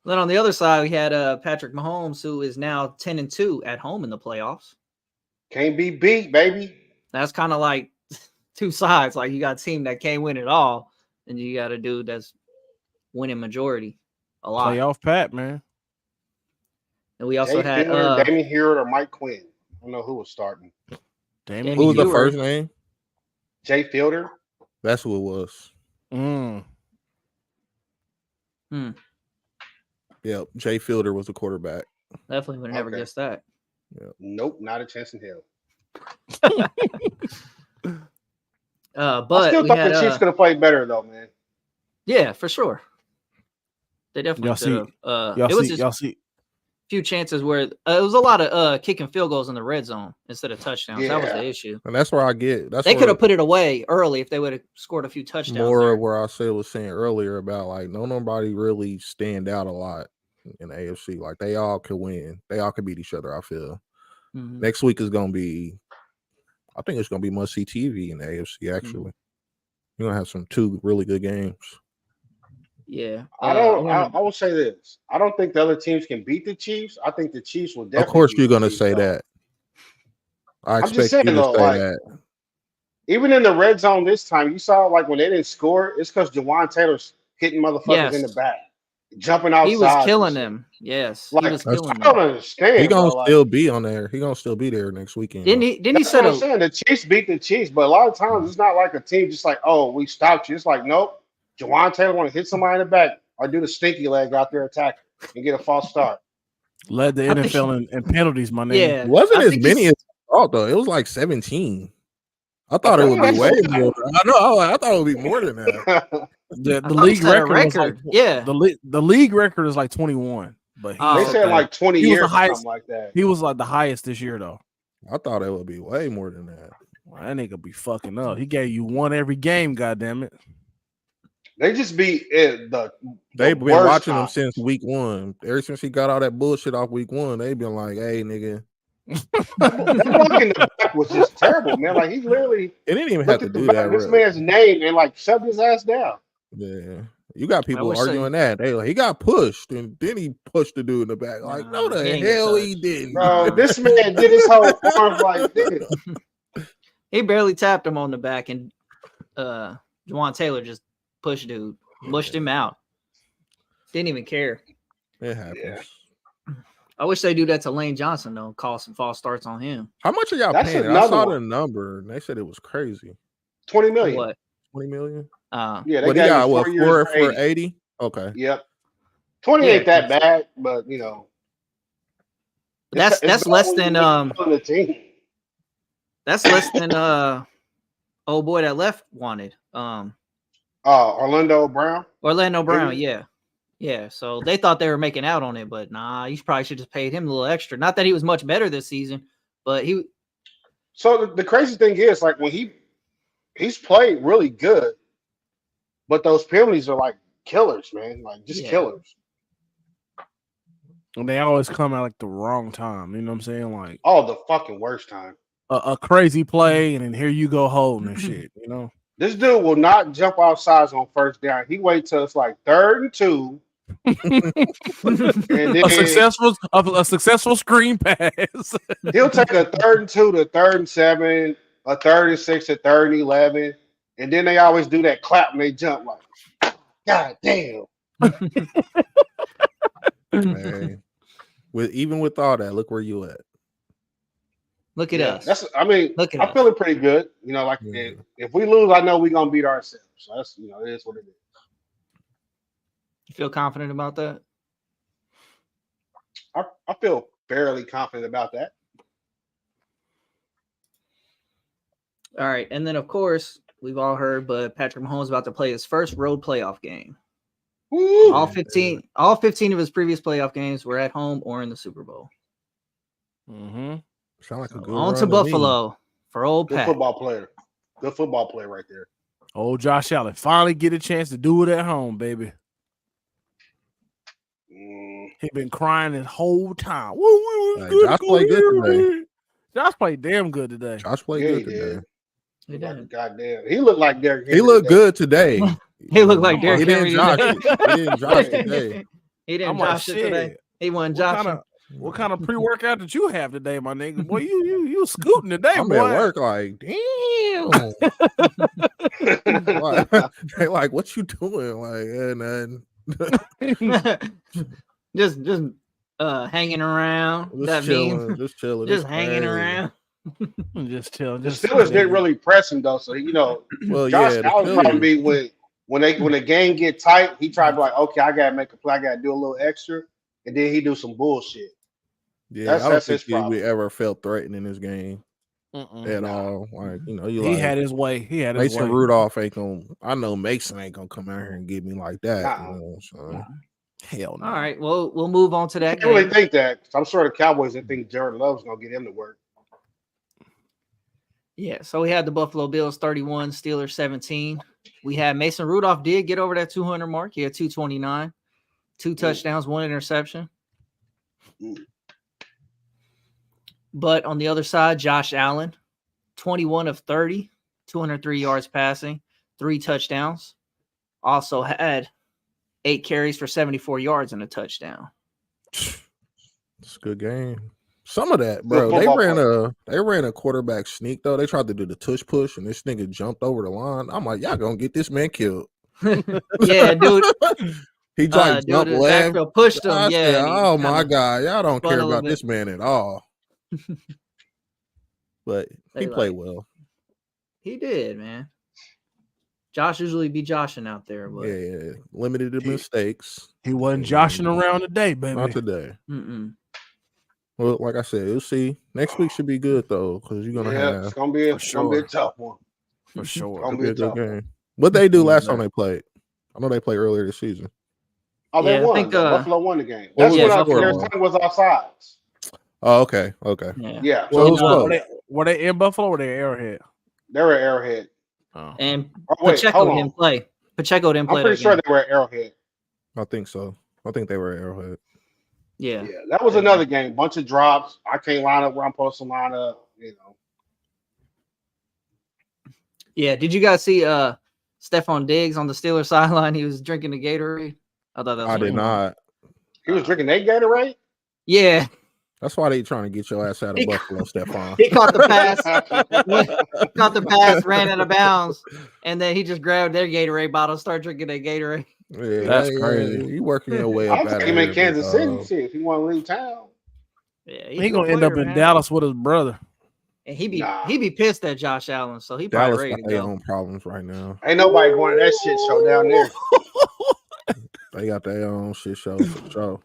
Then on the other side, we had Patrick Mahomes, who is now 10-2 at home in the playoffs. Can't be beat, baby. That's kind of like two sides. Like you got a team that can't win it all, and you got a dude that's winning majority a lot. Playoff Pat, man. And we also Jay had Fiedler, Damien Heward, or Mike Quinn. I don't know who was starting. Damn Who was the Heward. first name? Jay Fielder. That's who it was. Yep, Jay Fielder was the quarterback. definitely would have never Okay. guessed that. Nope, not a chance in hell. But I still we thought had, the Chiefs could have played better though, man. yeah, for sure. They definitely could have. Y'all It was see, just y'all see. few chances where it was a lot of kicking field goals in the red zone instead of touchdowns. That was the Yeah. issue. And that's where I get. That's They could where have put it away early if they would have scored a few touchdowns. more there. of where I said was saying earlier about like nobody really stand out a lot in the AFC. Like they all could win. They all could beat each other. I feel Mhm. next week is gonna be. I think it's gonna be must see TV in the AFC. Actually, you're gonna have two really good games. Yeah. I will say this. I don't think the other teams can beat the Chiefs. I think the Chiefs will definitely. Of course, beat you're the gonna Chiefs, say though. that. I I'm just expect saying you to though, say like that. even in the red zone this time, you saw like when they didn't score, it's because Jawan Taylor's hitting motherfuckers in the Yes. back, jumping outside. He was and killing shit. them. Yes. Like He was killing I don't them. understand. He gonna bro. still Like, be on there. He gonna still be there next weekend. Didn't he that's set what I'm a saying. The Chiefs beat the Chiefs, but a lot of times it's not like a team just like, oh, we stopped you. It's like, nope. Jawan Taylor want to hit somebody in the back or do the stinky leg out there attacking and get a false start. Led the I think NFL in penalties, my nigga. Yeah. It wasn't I as think many he's- as I thought though. It was like 17. I thought it Okay, would be that's way okay. more. I know. I thought it would be more than that. The I thought he league set a record was like record. Yeah. the league record is like 21, but he Oh, They set said that. like 20 He was years the or highest. something like that. He was like the highest this year though. I thought it would be way more than that. Well, that nigga be fucking up. He gave you one every game. Goddamn it. They just be the They've been worst watching him times. since week one. Ever since he got all that bullshit off week one, they've been like, "Hey, nigga." The block in the back was just terrible, man. Like he literally It didn't even have looked to at the do back that. of this Really. man's name and like shoved his ass down. Yeah, you got people would say- arguing that they like he got pushed and then he pushed the dude in the back. Like, Nah, no, the he ain't get hell he touched. didn't. Bro, this man did his whole arms like this. He barely tapped him on the back, and Jawan Taylor just pushed dude, mushed him out. Didn't even care. It happens. Yeah. I wish they do that to Lane Johnson though. Call some false starts on him. How much are y'all That's paying? I another saw one. the number and they said it was crazy. 20 million. What? 20 million. Yeah, they What he got got? him What 4 years for 80. 80? Okay. Yep. 20 Yeah, ain't that bad, but you know. That's it's less better when than you build a team. that's less than old boy that left wanted. Orlando Brown. Orlando Brown, Maybe. yeah. Yeah. So they thought they were making out on it, but nah, you probably should just paid him a little extra. Not that he was much better this season, but he So the crazy thing is, like when he's played really good, but those penalties are like killers, man. Like just Yeah. killers. And they always come at like the wrong time. You know what I'm saying? Like Oh, the fucking worst time. a crazy play, and then here you go holding and shit. You know. This dude will not jump outside on first down. He waits till it's like 3rd and 2. And then A successful screen pass. he'll take a 3rd and 2 to 3rd and 7, a 3rd and 6 to 3rd and 11. And then they always do that clap when they jump like, God damn. Man. Even with all that, look where you at. look at us. That's I mean, Look at I'm us. feeling pretty good. You know, like Yeah. if we lose, I know we're gonna beat ourselves. So that's it is what it is. You feel confident about that? I feel fairly confident about that. All right. And then of course, we've all heard, but Patrick Mahomes is about to play his first road playoff game. Woo! All 15 of his previous playoff games were at home or in the Super Bowl. Mm-hmm. Sound like a So good on run to me. Buffalo for old Good Pat. football player. Good football player right there. Old Josh Allen finally get a chance to do it at home, baby. He been crying his whole time. Hey, Josh played good today. Josh played damn good today. Josh played Yeah, good he today. did. He did. Goddamn. He looked like Derrick Henry He looked today. good today. He looked like Derrick He didn't Henry Josh. today. He didn't Josh today. He didn't I'm like, Josh it today. shit. He wasn't What Josh. kind of pre-workout did you have today, my nigga? Boy, you scooting today, I'm boy. at work like, damn. They like, what you doing? Like, nothing. just hanging around. Just That chilling. means Just chilling. just It's hanging crazy. around. Just chill. The Just Steelers didn't really press him though, so Well, Josh yeah, the Allen Steelers- probably be when the game get tight, he tried to be like, okay, I gotta make a play, I gotta do a little extra, and then he do some bullshit. Yeah, That's I don't his think we problem. ever felt threatened in this game at all. Like, he had his way. He had his Mason way. Rudolph ain't gonna. I know Mason ain't gonna come out here and get me like that. Nah. You know, so. Hell no. All right, well, we'll move on to I that can't really game. think that. I'm sure the Cowboys didn't think Jared Love's gonna get him to work. Yeah, so we had the Buffalo Bills 31, Steelers 17. We had Mason Rudolph did get over that 200 mark. He had 229, 2 touchdowns, 1 interception. But on the other side, Josh Allen, 21 of 30, 203 yards passing, 3 touchdowns. Also had 8 carries for 74 yards and a touchdown. It's a good game. Some of that, Good bro. They football ran a quarterback sneak though. They tried to do the tush push, and this nigga jumped over the line. I'm like, y'all gonna get this man killed. Yeah, dude. He like Dude, jumped the left. backfield pushed him. I Yeah. said, and he oh my kinda god, y'all don't spun care a little about this man at all. But They he played like- well. He did, man. Josh usually be joshing out there, but Yeah, limited the He- mistakes. He wasn't joshing around today, baby. Not today. mm-mm. Well, like I said, you'll see. Next week should be good though, because you're gonna Yeah, it's have gonna be For it's gonna be a sure. tough one. For sure. Gonna it'll be be a a good tough one. game. What they do last Yeah. time they played? I know they played earlier this season. Oh, they Yeah, I won. think, Buffalo won the game. what That's was when the our score? their time was offsides. Oh, okay. Yeah. Yeah, So it was Were close. were they in Buffalo or were they Arrowhead? they were at Arrowhead. Oh. And Oh, wait, Pacheco hold didn't on. play. Pacheco didn't play I'm pretty that sure game. they were at Arrowhead. I think so. I think they were at Arrowhead. Yeah. Yeah, that was another game. Bunch of drops. I can't line up where I'm supposed to line up. You know. Yeah. Did you guys see Stephon Diggs on the Steelers sideline? He was drinking the Gatorade. I thought that was I did funny. not. He was drinking that Gatorade. Yeah. That's why they trying to get your ass out of He- Buffalo, Stephon. He caught the pass. Caught the pass, ran out of bounds, and then he just grabbed their Gatorade bottle, started drinking that Gatorade. Yeah, That's crazy. You working your way up I'm out of taking him in here, Kansas big City. dog. Shit, if he want to leave town. Yeah, He a gonna good end up player, in man. Dallas with his brother. And he be Nah. pissed at Josh Allen, so he probably Dallas ready got to their go. own problems right now. Ain't nobody going to that shit show down there. They got their own shit show for sure.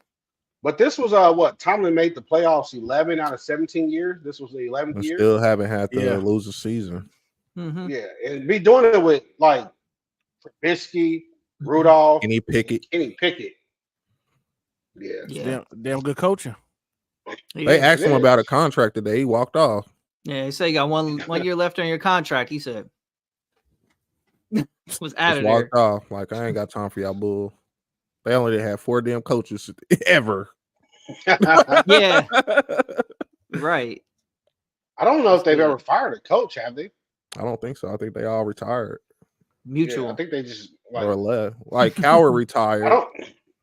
But this was what Tomlin made the playoffs 11 out of 17 years. This was the 11th And year. still haven't had to Yeah. lose a season. Mhm. Yeah, and be doing it with like Trubisky, Rudolph, Kenny Pickett. Kenny Pickett. Yeah. Yeah, Damn good coaching. They yeah. asked him Yeah. about a contract today. He walked off. Yeah, he said you got one year left on your contract. He said was out Just of there. walked off. Like, I ain't got time for y'all bull. They only had 4 damn coaches ever. Yeah, right. I don't know if they've Yeah. ever fired a coach, have they? I don't think so. I think they all retired Mutual. Yeah, I think they just like or left. Like Cowher I retired. don't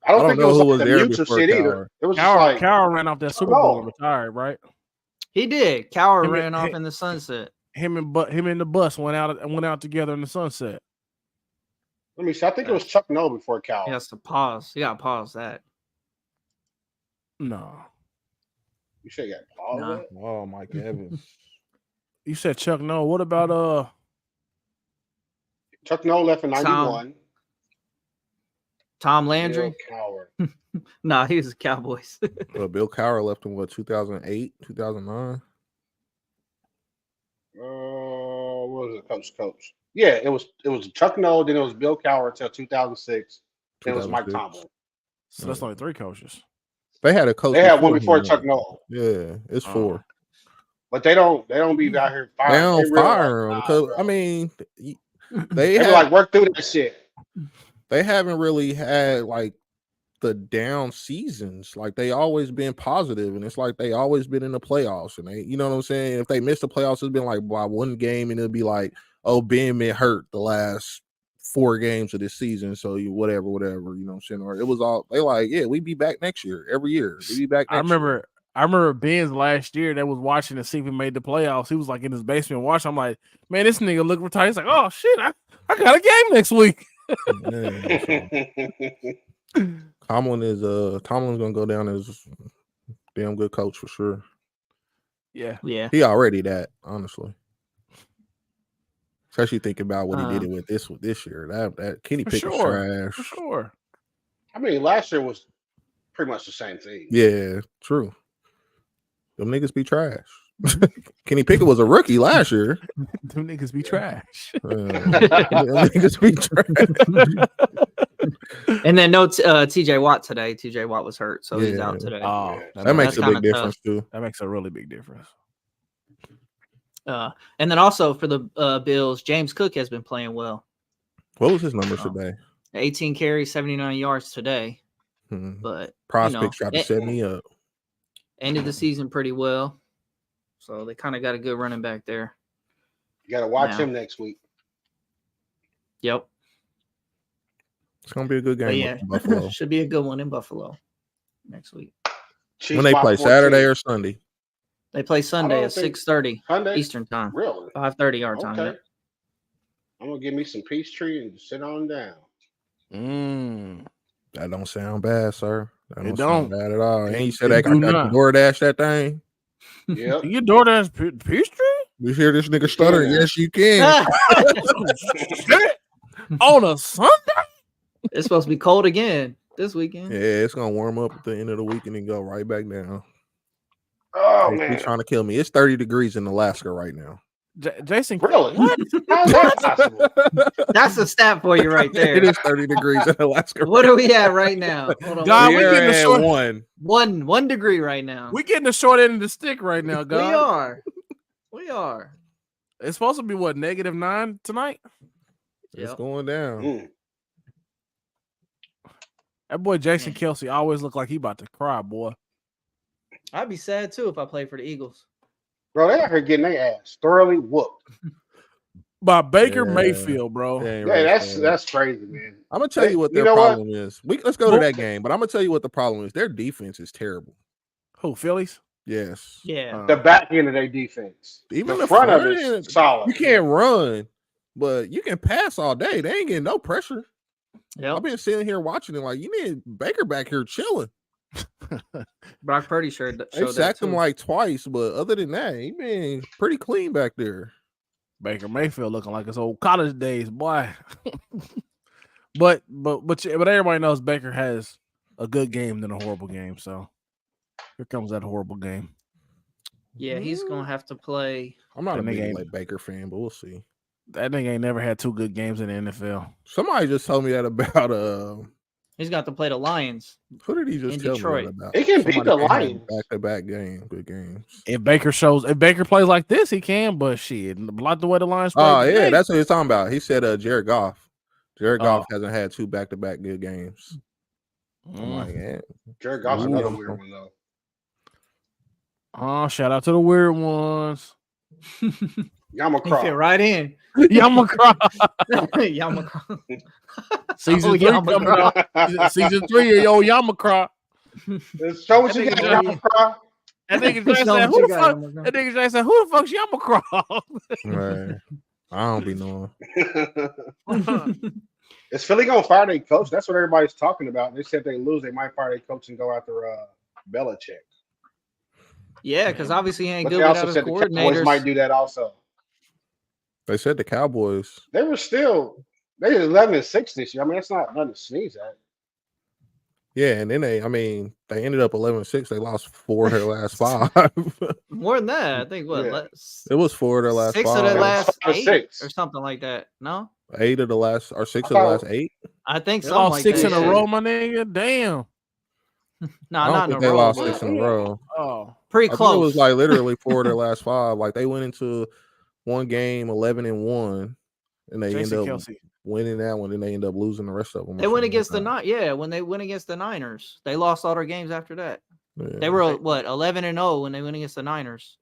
I don't think it know was who like was the there mutual before shit either. Cowher. It was just like Carroll ran off that Super Bowl and No. retired, right? He did. Cowher Him and- ran off him- in the sunset. Him and the bus went out together in the sunset. let me see. I think it was Chuck Noll before Cal. He has to pause. You got to pause that. No. You should have got all Nah. of that. Oh, Mike Evans. You said Chuck No. What about Chuck Noll left in Tom 91. Tom Bill Landry? Cowher. Nah, he was the Cowboys. Bill Cowher left in 2008, 2009. What was it? Coach. Yeah, it was Chuck Noll, then it was Bill Cowher until 2006. Then it was Mike 2006. Tomlin. so that's only 3 coaches. They had a coach. They had one him. before Chuck Noll, Yeah, it's Oh. 4. but they don't be out here They firing. don't really fire like, him nah, because bro. I mean, they they be have, like work through that shit. they haven't really had like the down seasons. Like they always been positive, and it's like they always been in the playoffs. And they, you know what I'm saying? If they miss the playoffs, it's been like by one game, and it'll be like, oh, Ben been hurt the last 4 games of this season, so you whatever, you know what I'm saying? Or it was all they like, yeah, we be back next year, every year. We be back. I Next year. remember Ben's last year that was watching to see if he made the playoffs. He was like in his basement watching. I'm like, man, this nigga look retired. He's like, oh shit, I got a game next week. Tomlin's gonna go down as a damn good coach for sure. Yeah. Yeah. He already that, honestly. Especially thinking about what he did it with this year. That Kenny For Pickett's sure. trash. For sure. I mean, last year was pretty much the same thing. Yeah, true. Them niggas be trash. Kenny Pickett was a rookie last year. Them niggas be trash. Them niggas be trash. And then no TJ Watt today. TJ Watt was hurt, so he's out today. Oh, That makes a That's big kinda difference too. that makes a really big difference. And then also for the Bills, James Cook has been playing well. What was his numbers today? 18 carries, 79 yards today. But Prospects tried to set me up. Ended the season pretty well. So they kind of got a good running back there. You got to watch him next week. Yep. It's going to be a good game in Buffalo. Should be a good one in Buffalo next week. When they play Saturday or Sunday? They play Sunday at 6:30 Eastern time. Really? 5:30 our time. Okay. I'm going to give me some Peachtree and sit on down. That don't sound bad, sir. That It don't sound don't. bad at all. And you said I got DoorDash that thing? Yeah. You DoorDash Peachtree? You hear this nigga stuttering? Yes, you can. On a Sunday? It's supposed to be cold again this weekend. Yeah, it's going to warm up at the end of the week and then go right back down. Oh, man. He's trying to kill me. It's 30 degrees in Alaska right now. Jason, really? What? How is that possible? That's a stat for you right there. It is 30 degrees in Alaska. What are we at right now? Hold on. God, we we are getting the at short one degree right now. We getting the short end of the stick right now, God. We are. It's supposed to be what, -9 tonight? It's going down. That boy Jason Kelsey always look like he about to cry, boy. I'd be sad too if I played for the Eagles. Bro, they out here getting their ass thoroughly whooped. By Baker Mayfield, bro. Yeah, that's crazy, man. I'm gonna tell you what their problem is. Let's go to that game, but I'm gonna tell you what the problem is. Their defense is terrible. Who, Phillies? Yes. Yeah. The back end of their defense. Even the front of it is solid. You can't run, but you can pass all day. They ain't getting no pressure. Yep. I've been sitting here watching it like you need Baker back here chilling. Brock Purdy showed They sacked him like twice, but other than that, he been pretty clean back there. Baker Mayfield looking like his old college days, boy. but everybody knows Baker has a good game than a horrible game. So here comes that horrible game. Yeah, he's gonna have to play. I'm not a big Baker fan, but we'll see. That nigga ain't never had 2 good games in the NFL. Somebody just told me that about He's got to play the Lions. Who did he just tell Detroit. me that about? He can beat the Lions. Back-to-back good games. If Baker plays like this, he can, but shit, like the way the Lions play. Oh, yeah, that's what he's talking about. He said Jared Goff. Jared Goff hasn't had 2 back-to-back good games. I'm like, yeah. Jared Goff's another weird one, though. Oh, shout out to the weird ones. Yamakra. Fit right in. Yamakra. Yamakra. Season 3 coming out. Season 3 yo Yamakra. Show what you got, Yamakra. That nigga Jay said, who the fuck's Yamakra? Right. I don't be knowing. Is Philly gonna fire their coach? That's what everybody's talking about. They said if they lose, they might fire their coach and go after Belichick. Yeah, because obviously he ain't but good they without also his said the coordinators. Cowboys might do that also. They said the Cowboys. They were still 11-6 this year. I mean, that's not nothing to sneeze at. Yeah, and then they ended up 11-6. They lost 4 of their last 5. More than that, I think. It was 4 of their last 6 5. of their last 8 or something like that. No, 8 of the last or 6 of the last 8. I think so. Lost like 6 that, in a row, my nigga. Damn. No, I don't not in think a they row. lost 6 in a row. Oh, pretty I think close. it was like literally 4 of their last 5. Like they went into one game 11-1, and they end up winning that one, and they end up losing the rest of them. They went against when they went against the Niners, they lost all their games after that. Yeah. They were 11-0 when they went against the Niners.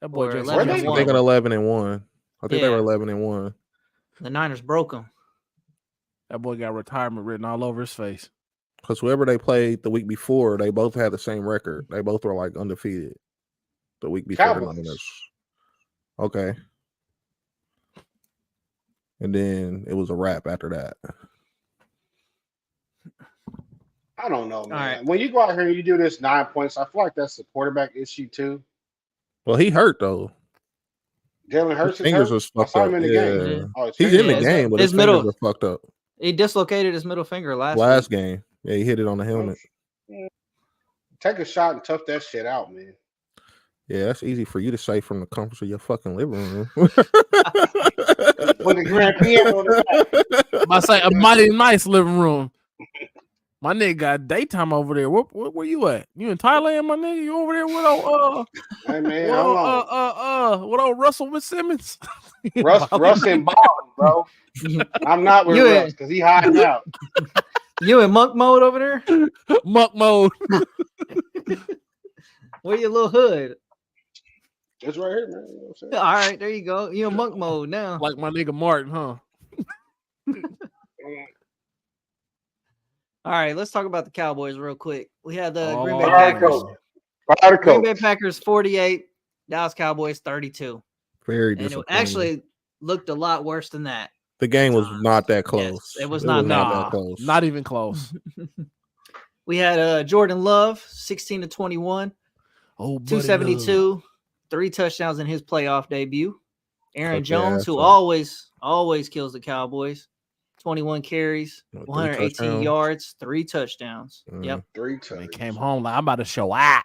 That boy just I think 11-1. I think they were 11-1. The Niners broke them. That boy got retirement written all over his face. Because whoever they played the week before, they both had the same record. They both were like undefeated the week before. Okay. And then it was a wrap after that. I don't know, man. Right. When you go out here and you do this 9 points, I feel like that's the quarterback issue too. Well, he hurt though. Jalen Hurts fingers was fucked up. In the game. Oh, he's in the game, but his fingers were fucked up. He dislocated his middle finger last game. Yeah, he hit it on the helmet. Take a shot and tough that shit out, man. Yeah, that's easy for you to say from the comfort of your fucking living room. With the grand piano on the back. I say a mighty nice living room. My nigga got daytime over there. Where you at? You in Thailand, my nigga? You over there with Hey man, hold on. what old Russell Simmons? Russ and Ball, bro. I'm not with Russ because he hiding out. You in monk mode over there? Monk mode. Where your little hood? It's right here, man. You know what I'm saying? All right, there you go. You in monk mode now. Like my nigga Martin, huh? All right, let's talk about the Cowboys real quick. We had the Green Bay Fire Packers. coach. Green Bay Packers 48, Dallas Cowboys 32. Very And it disappointing. actually looked a lot worse than that. The game was not that close. Yes, it was not that close. Not even close. We had Jordan Love, 16-21, Oh, 272, 3 touchdowns in his playoff debut. Aaron Cut Jones, their who ass always kills the Cowboys, 21 carries, 3 118 touchdowns. yards, 3 touchdowns. Yep. 3 He touchdowns. came home like I'm about to show out.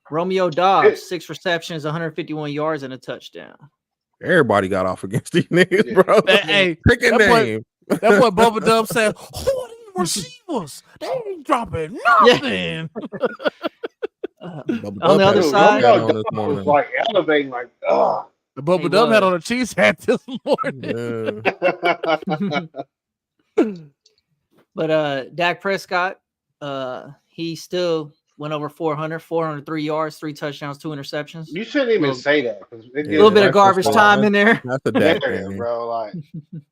Romeo Dobbs, 6 receptions, 151 yards, and a touchdown. Everybody got off against these niggas, Yeah. bro. Hey, Pick a that boy- name. That boy Bubba Dub said, "Who are these receivers? They ain't dropping nothing." On the other Dude, side, Romeo on this Dobbs morning. was like elevating, like, ugh. The Bubba He Dub had was. on a cheese hat this morning. Yeah. but Dak Prescott, he still went over 403 yards, 3 touchdowns, 2 interceptions. You shouldn't even say that. A little bit of garbage time in there. That's a Dak There, game. bro. Like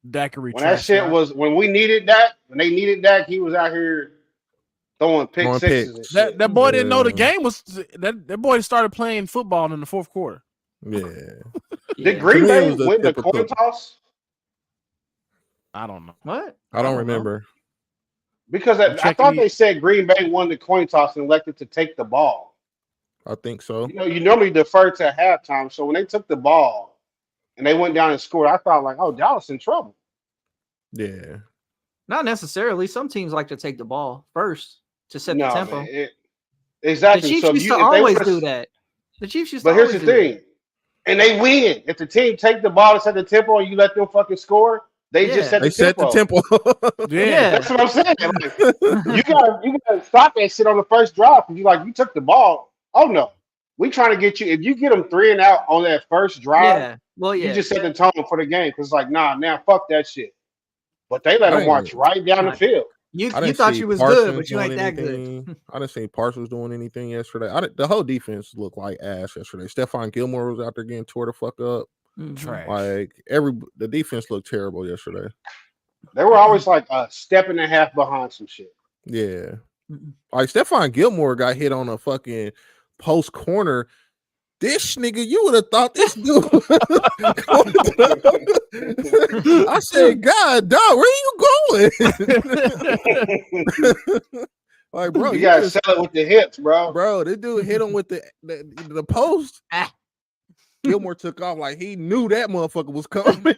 Daiquiri when that shit was when we needed Dak, when they needed Dak, he was out here throwing pick Throwing sixes and picks. shit. that boy didn't know the Yeah. game was that boy started playing football in the fourth quarter. Yeah. Did Yeah. Green To me, it Bay was a win the typical- coin toss? I don't know. What? I don't know. remember. Because I'm I checking thought the- they said Green Bay won the coin toss and elected to take the ball. I think so. You know, you normally defer to halftime. So when they took the ball and they went down and scored, I thought like, oh, Dallas in trouble. Yeah. Not necessarily. Some teams like to take the ball first to set the tempo. Man, The exactly. Chiefs So used if to they always would've- do that. The Chiefs used But to here's always the do that. thing, and they win. If the team take the ball to set the tempo and you let them fucking score, they Yeah. just set They the set the tempo. tempo. Yeah. That's what I'm saying. Like, you gotta stop that shit on the first drive because you took the ball. Oh no, we trying to get you. If you get them 3 and out on that first drive, Yeah. Well, yeah. you just set the tone for the game. Because like, nah, now fuck that shit. But they let them Right. march right down the field. You I didn't thought see you was Parsons good, but you doing ain't that good. anything. I didn't see Parsons doing anything yesterday. The whole defense looked like ass yesterday. Stephon Gilmore was out there getting tore the fuck up. Mhm. Trash. Like the defense looked terrible yesterday. They were always like a step and a half behind some shit. Yeah. Mhm. Like Stephon Gilmore got hit on a fucking post corner. This nigga, you would have thought this dude. I said, God, dog, where you going? Like, bro, you gotta just- sell it with the hips, bro. bro, this dude hit him with the post. Ah. Gilmore took off like he knew that motherfucker was coming.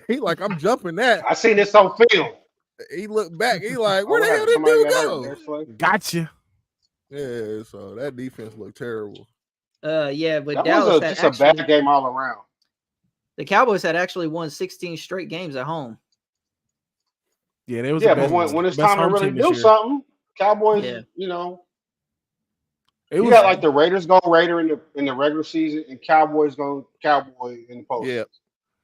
He like, I'm jumping that. I seen this on film. He looked back. He like, where the Oh, hell did somebody dude got hurt go? there, Slay. Gotcha. Yeah, so that defense looked terrible. Yeah, but That Dallas was had just a actually, bad game all around. the Cowboys had actually won 16 straight games at home. Yeah, they was Yeah, the but best, when it's best time to home really team this do year. something, Cowboys, Yeah. you know, It you was got like the Raiders go Raider in the regular season, and Cowboys go Cowboy in the postseason. Yeah.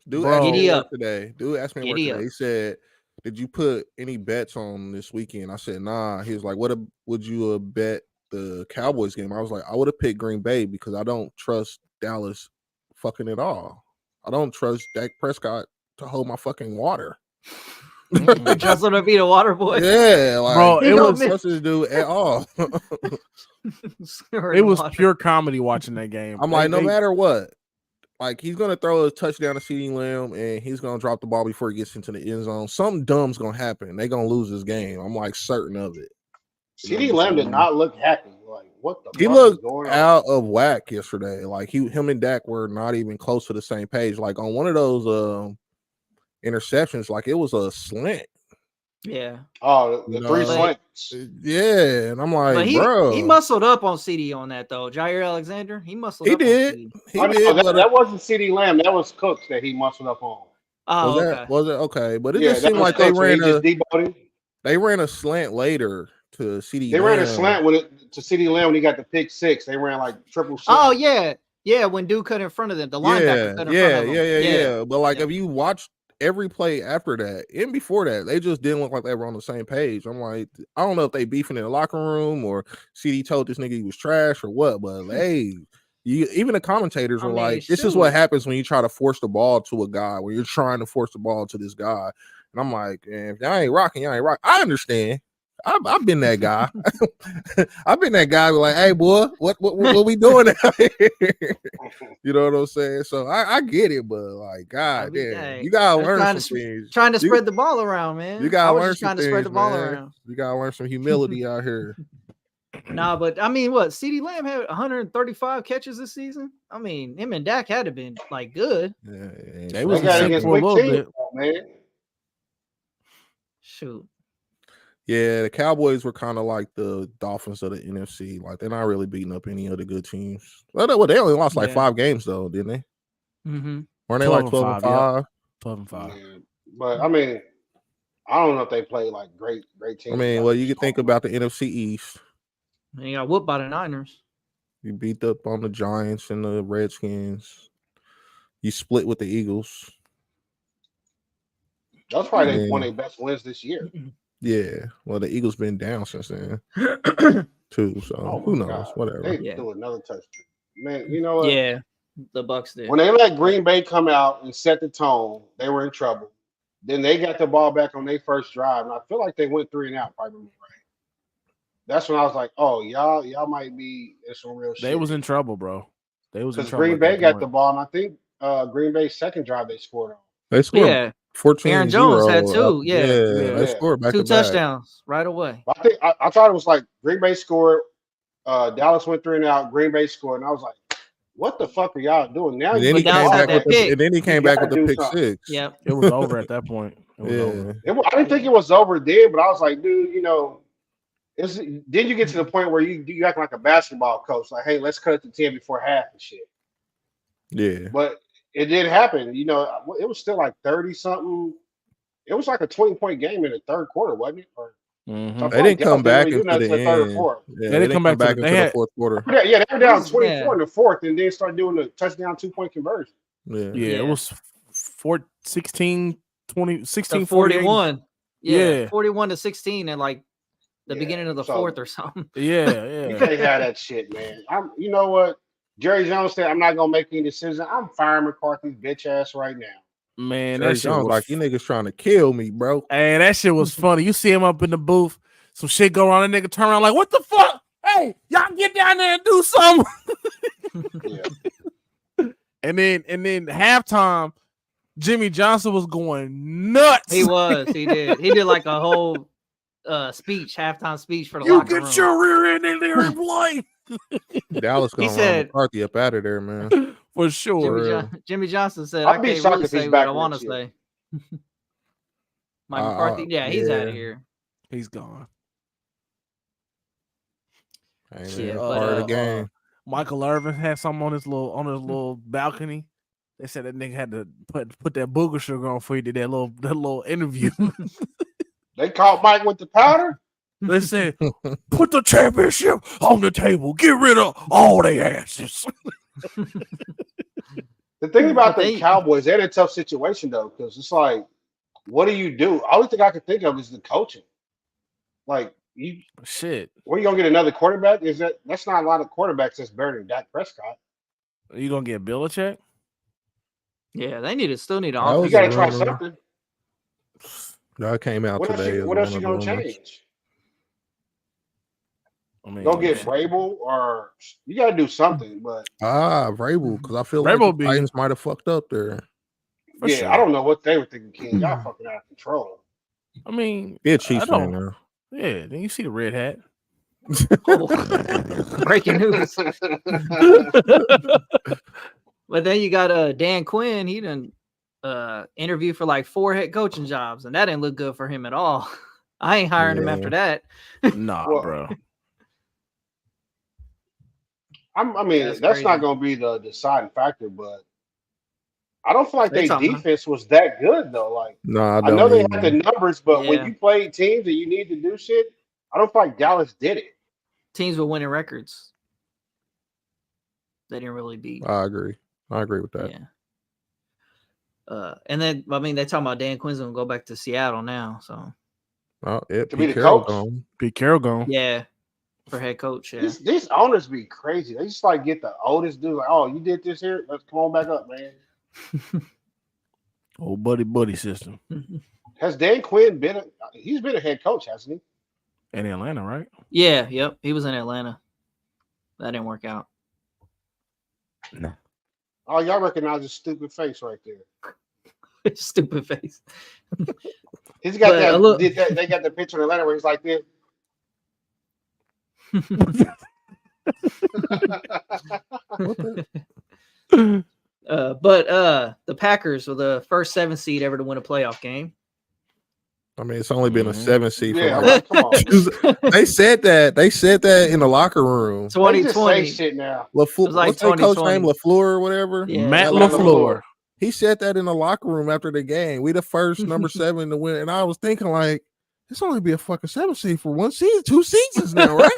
Dude Bro. asked me Giddy at work up. today. Dude asked me at work Giddy today. up. He said, did you put any bets on this weekend? I said, nah. He was like, would you bet the Cowboys game? I was like, I would have picked Green Bay because I don't trust Dallas fucking at all. I don't trust Dak Prescott to hold my fucking water. Trust him to be the water boy. Yeah, like, Bro, I it don't was- trust this dude at all. it was pure comedy watching that game. I'm like, no They- matter what, like he's gonna throw a touchdown to CeeDee Lamb and he's gonna drop the ball before he gets into the end zone. Something dumb's gonna happen. They're gonna lose this game. I'm like certain of it. CeeDee Lamb did not look happy. Like, what the He fuck looked is going on? out of whack yesterday. Like him and Dak were not even close to the same page. Like on one of those interceptions, like it was a slant. Yeah. Oh, the You three know, slants. Yeah, and I'm like, But bro, he muscled up on CD on that though. Jair Alexander, he muscled He up did. on CD. He Oh, no, did. that, but, that wasn't CeeDee Lamb. That was Cooks that he muscled up on. Oh, was okay. that was it okay? But it Yeah, just that seemed was like they Cooks, and ran he just deboed him. They ran a slant later to CeeDee They Lamb. ran a slant to CeeDee Lamb when he got the pick six. They ran like triple six. Oh yeah. Yeah, when dude cut in front of them, the linebacker cut in front of them. Yeah. But like, if you watch every play after that and before that, they just didn't look like they were on the same page. I'm like, I don't know if they beefing in the locker room or CD told this nigga he was trash or what, but hey, even the commentators were like, this is what happens when you try to force the ball to a guy, when you're trying to force the ball to this guy. And I'm like, if y'all ain't rocking, y'all ain't rocking. I understand. I've been that guy. I've been that guy. Like, hey, boy, what we doing out here? You know what I'm saying? So I get it, but like, God damn, you gotta learn some things. Trying to spread the ball around, man. You gotta learn some trying to spread the ball around. You gotta learn some humility out here. Nah, but I mean, what? CeeDee Lamb had 135 catches this season. I mean, him and Dak had to been like good. Yeah, they was got against for a little bit, man. Shoot. Yeah, the Cowboys were kind of like the Dolphins of the NFC. Like, they're not really beating up any other good teams. Well, they only lost like 5 games though, didn't they? Mm-hmm. Weren't they like 12-5? Yeah. 12-5. Yeah. But I mean, I don't know if they play like great teams. I mean, well, you can think about the NFC East. And you got whooped by the Niners. You beat up on the Giants and the Redskins. You split with the Eagles. That's probably one of their best wins this year. Yeah. Well, the Eagles been down since then too. So who knows? God. Whatever. They threw another touchdown. Man, you know what? Yeah, the Bucs did. When they let Green Bay come out and set the tone, they were in trouble. Then they got the ball back on their first drive, and I feel like they went 3 and out. If I remember right. That's when I was like, "Oh, y'all might be in some real shit." They was in trouble, bro. They was in trouble. Green Bay got the ball, and I think Green Bay's second drive they scored on. They scored 14. Aaron Jones had 2. They scored back 2 to back. touchdowns right away. I think I thought it was like Green Bay scored, Dallas went 3 and out, Green Bay scored, and I was like, "What the fuck are y'all doing now?" And then he came back with the pick six. Yep, it was over at that point. I didn't think it was over then, but I was like, dude, you know. Then you get to the point where you act like a basketball coach, like, hey, let's cut it to 10 before half and shit. Yeah. But it didn't happen. You know, it was still like 30-something. It was like a 20-point game in the third quarter, wasn't it? So they didn't come back into the third or fourth. Yeah, they didn't come back into the fourth quarter. Yeah, they were down 24 in the fourth, and then started doing the touchdown 2-point conversion. Yeah, it was 16, 20, 16, 41. Yeah, 41 to 16, and like the beginning of the fourth or something. Yeah. You can't have that shit, man. You know what? Jerry Jones said, I'm not gonna make any decision. I'm firing McCarthy's bitch ass right now. Man, Jerry Jones like, you niggas trying to kill me, bro. Hey, that shit was funny. You see him up in the booth, some shit go on, that nigga turn around like, what the fuck? Hey, y'all get down there and do something. And then halftime, Jimmy Johnson was going nuts. He did. He did like a whole halftime speech for the locker room. You get your rear end in there and play. Dallas gonna run McCarthy up out of there, man. For sure. Jimmy Johnson said, I can't really say what I want to say. Mike McCarthy, he's out of here. He's gone. Part of the game. Michael Irvin had something on his little balcony. They said that nigga had to put that booger sugar on before he did that little interview. They caught Mike with the powder. They said, put the championship on the table. Get rid of all their asses. The thing about the Cowboys, they're in a tough situation, though, because it's like, what do you do? Only thing I can think of is the coaching. Like, where you going to get another quarterback? That's not a lot of quarterbacks that's better than Dak Prescott. Are you going to get Belichick? Yeah, they still need an offense. You got to try something. That came out today. What else you going to change? I mean, go get Vrabel, or you got to do something. But Vrabel, because I feel like the Titans might have fucked up there. Sure. I don't know what they were thinking, King. Y'all fucking out of control. I mean, be a Chiefs fan now. Yeah, then you see the red hat. Breaking news. But then you got Dan Quinn. He done interviewed for like 4 head coaching jobs, and that didn't look good for him at all. I ain't hiring him after that. Nah, bro. I mean, that's not going to be the deciding factor, but I don't feel like They their talking about- defense was that good though. Like No, I I don't. know they either. had the numbers, but when Yeah. you play teams and you need to do shit, I don't feel like Dallas did it. Teams with winning records. They didn't really beat. I agree with that. Yeah. And then I mean they talking about Dan Quinn's gonna go back to Seattle now. So Oh, yeah, To be Pete the Carroll coach? gone. Pete Carroll gone. yeah, for head coach. Yeah. These owners be crazy. They just like get the oldest dude. Like, oh, you did this here? Let's come on back up, man. Old buddy system Has Dan Quinn been? He's been a head coach, hasn't he? in Atlanta, right? Yeah. Yep. He was in Atlanta. That didn't work out. No. Oh, y'all recognize his stupid face right there. Stupid face. He's got But that. They got the picture in Atlanta where he's like this. What the? But the Packers were the first 7 seed ever to win a playoff game. I mean, it's only been a Mhm. 7 seed. Yeah, For like, come on. they said that. They said that in the locker room. They just say 2020. shit now. LaFleur, was like what's their coach 2020. name? LaFleur or whatever. Yeah, Matt Matt LaFleur. He said that in the locker room after the game. We the first number 7 to win, and I was thinking like, it's only be a fucking 7 seed for 1 season, 2 seasons now, right?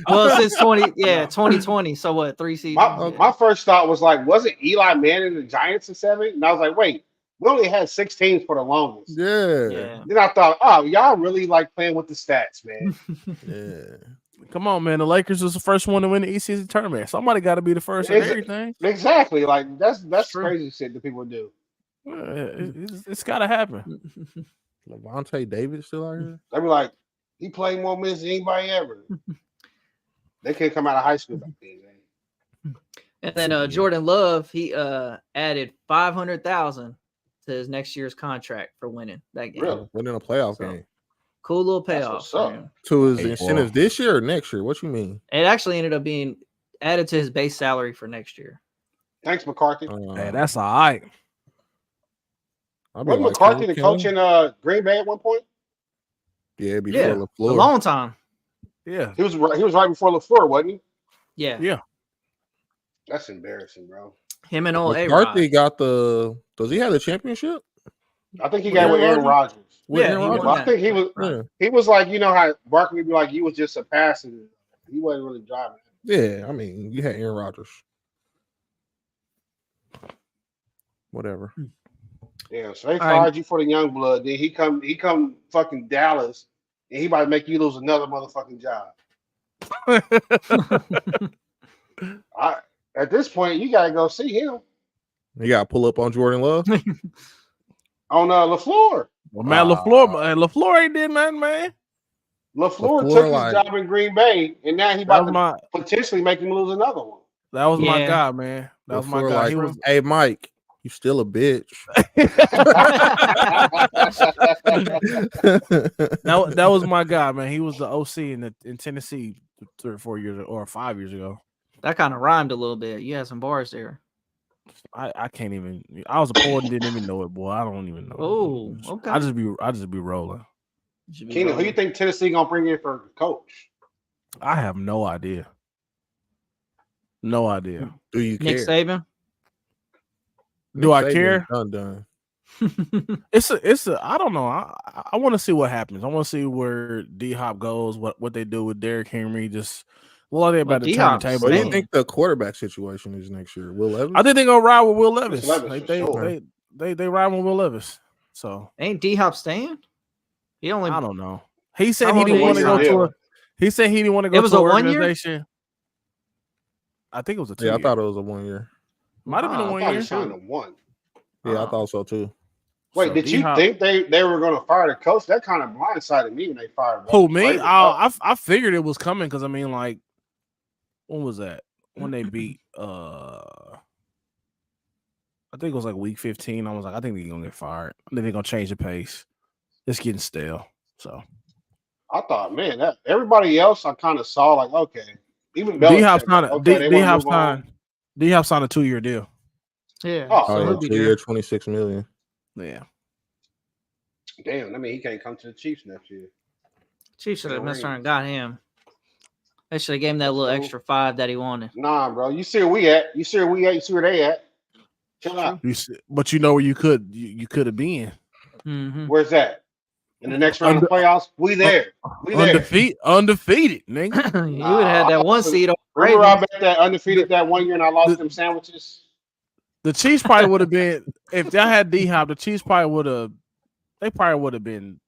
Well, since 2020. So what? 3 seasons. My first thought was like, wasn't Eli Manning the Giants in 7? And I was like, wait, we only had 6 teams for the longest. Yeah. Then I thought, oh, y'all really like playing with the stats, man. Yeah. Come on, man. The Lakers was the first one to win the East tournament. Somebody got to be the first in everything. Exactly. Like that's True. crazy shit that people do. It's got to happen. Levante David still out here? They be like, he played more minutes than anybody ever. They can't come out of high school back then, man. And then Jordan Love, he added $500,000 to his next year's contract for winning that game. Really? Winning a playoff So, game. Cool little That's payoff. what's for up. him. To his Hey, incentives boy. this year or next year? What you mean? It actually ended up being added to his base salary for next year. Thanks, McCarthy. Hey, that's all right. I'll be Wasn't like, McCarthy the Ken? coach in Green Bay at one point? Yeah, before Yeah, LaFleur. a long time. Yeah. He was right before LaFleur, wasn't he? Yeah. Yeah. That's embarrassing, bro. Him and old McCarthy A-Rod. got the. Does he have the championship? I think he got it with Aaron Rodgers. With Yeah, Aaron he Rodgers? won I think he was Yeah. he was like, you know how Barkley be like, you was just a passer. He wasn't really driving. Yeah, I mean, you had Aaron Rodgers. Whatever. Yeah, so they right. fired you for the young blood. Then he come fucking Dallas, and he about to make you lose another motherfucking job. At this point, you gotta go see him You got to pull up on Jordan Love. on LaFleur. Well, Matt LaFleur ain't did nothing, man. LaFleur LaFleur, took his like- job in Green Bay, and now he That about was to my potentially make him lose another one. that was my Yeah. guy, man. That was my LaFleur guy. like, He was hey, Mike, you still a bitch. that was my guy, man. He was the OC in Tennessee 3 or 4 years or 5 years ago. That kind of rhymed a little bit. You had some bars there. I can't even. I was a poet and didn't even know it, boy. I don't even know. Oh, okay. I just be rolling. Should be Keenan, who you rolling. think Tennessee gonna bring in for coach? I have no idea. No idea. Do you Nick care? Saban? Do I Saban care? Done. It's a. I don't know. I want to see what happens. I want to see where D Hop goes. What they do with Derrick Henry. Just what are they about to turn the D-Hop's table? What do you Man. think the quarterback situation is next year? Will Evans? I think they're gonna ride with Will Levis. Levis, Like, for they, sure. they ride with Will Levis. So Ain't D-Hop staying? He only I don't know. He said How he long didn't did want to he go sign? to a. He said he didn't want to go It was to a an 1 year? organization. I think it was a 2 Yeah, I year. thought it was a 1 year. Might have been Ah, a I 1 thought he year. signed him one. Yeah, I Oh. thought so too. Wait, So did you D-Hop- think they were gonna fire the coach? That kind of blindsided me when they fired. Who me? Vrabel. I figured it was coming because I mean, like, when was that? When they beat I think it was like week 15. I was like, I think they're gonna get fired. I think they're gonna change the pace. It's getting stale. So I thought, man, that everybody else I kind of saw like, okay, even D Hop Belichick, signed like, okay, they D wanna Hop move on. signed D Hop signed a 2-year deal. Yeah. Oh, so Oh, he'll yeah, be 2 there. year, $26 million. Yeah. Damn, I mean, he can't come to the Chiefs next year. Chiefs should have Yeah, messed around rings. and got him. They should have gave him that little So- extra 5 that he wanted. Nah, bro, you see where we at? You see where we at? You see where they at? Chill out. But you know where you could have been. Mm-hmm. Where's that? In the next round of playoffs, we there. We there. Undefeated, nigga. You would have had that one seed. Remember I bet that undefeated that one year and I lost them sandwiches? The Chiefs probably would have been, if y'all had D-Hop, the Chiefs probably would have been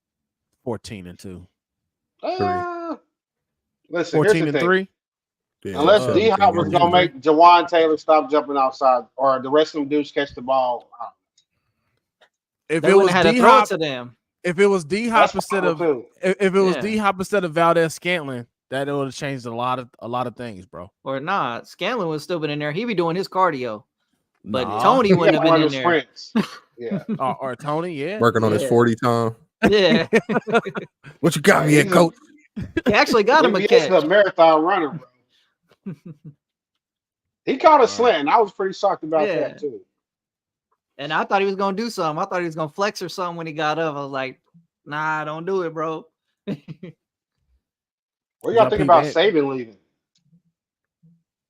14-2. Listen, here's the thing. 14-3. Yeah, Unless D-Hop was going to make Jawan Taylor stop jumping outside or the rest of them dudes catch the ball. If They it was had to throw it to them. If it was D-Hop instead of Yeah. instead of Valdez Scantling, that would have changed a lot of things, bro. Or not. Scanlon would still been in there. He'd be doing his cardio. But Nah. Tony wouldn't have been in there. Yeah. Or Tony, yeah. Working on his 40 time. Yeah. What you got me at, coach? He actually got him a catch. He's a marathon runner, bro. He caught a slant. I was pretty shocked about that, too. And I thought he was going to do something. I thought he was going to flex or something when he got up. I was like, nah, don't do it, bro. What y'all think about Saban leaving?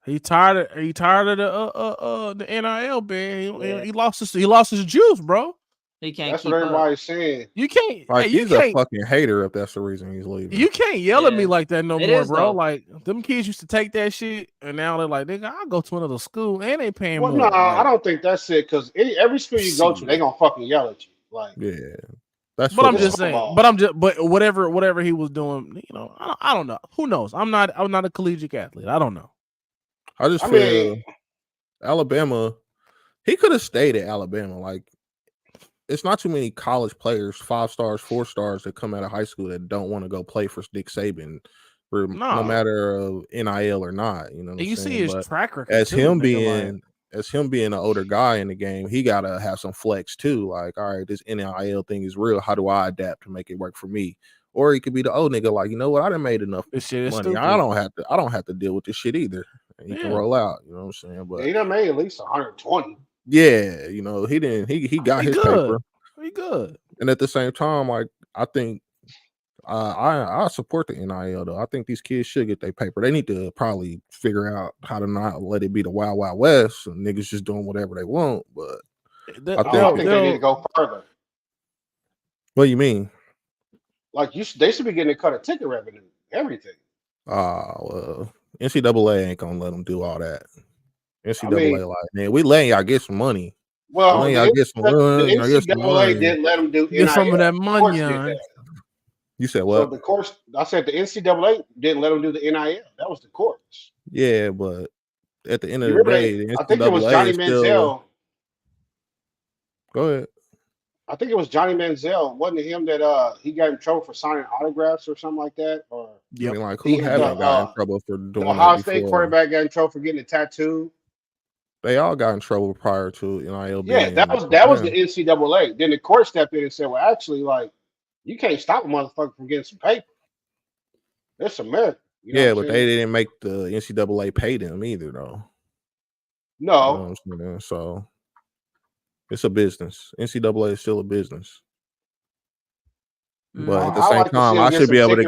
He tired of the NIL, man. He lost his juice, bro. He can't. That's what everybody's saying. You can't. Like he's a fucking hater if that's the reason he's leaving. You can't yell at me like that no more, bro. Though. Like them kids used to take that shit, and now they're like, nigga, I'll go to another school and they paying more. No, I don't think that's it. Because every school you go to, they gonna fucking yell at you. Like, yeah, that's. But I'm just saying. But whatever he was doing, you know, I don't know. Who knows? I'm not a collegiate athlete. I don't know. I just feel Alabama. He could have stayed at Alabama. Like, it's not too many college players, 5 stars, 4 stars that come out of high school that don't want to go play for Nick Saban, no matter of NIL or not. You know, you see his track record as him being an older guy in the game. He gotta have some flex too. Like, all right, this NIL thing is real. How do I adapt to make it work for me? Or he could be the old nigga, like, you know what? I done made enough money. Stupid. I don't have to deal with this shit either. He can roll out. You know what I'm saying? But he done made at least 120. Yeah, you know, he didn't. He got his paper. He good. And at the same time, like, I think I support the NIL though. I think these kids should get their paper. They need to probably figure out how to not let it be the Wild Wild West and niggas just doing whatever they want. But I think they need to go further. What do you mean? Like they should be getting a cut of ticket revenue, everything. Well, NCAA ain't gonna let them do all that. NCAA, like, man, we letting y'all get some money. Well, y'all get some runs. The NCAA didn't let them do get some of that money on. You said what? So I said the NCAA didn't let them do the NIL. That was the courts. Yeah, but at the end of the day, the NCAA I think it was Johnny Manziel. Go ahead. I think it was Johnny Manziel. Wasn't it him that he got in trouble for signing autographs or something like that? Or I mean, like, who haven't got in trouble for doing that? Ohio State quarterback got in trouble for getting a tattoo. They all got in trouble prior to NIL. Yeah, that was the NCAA. Then the court stepped in and said, "Well, actually, like, you can't stop a motherfucker from getting some paper. That's America." You know but they didn't make the NCAA pay them either, though. No. You know, so it's a business. NCAA is still a business. But at the same time, I should be able to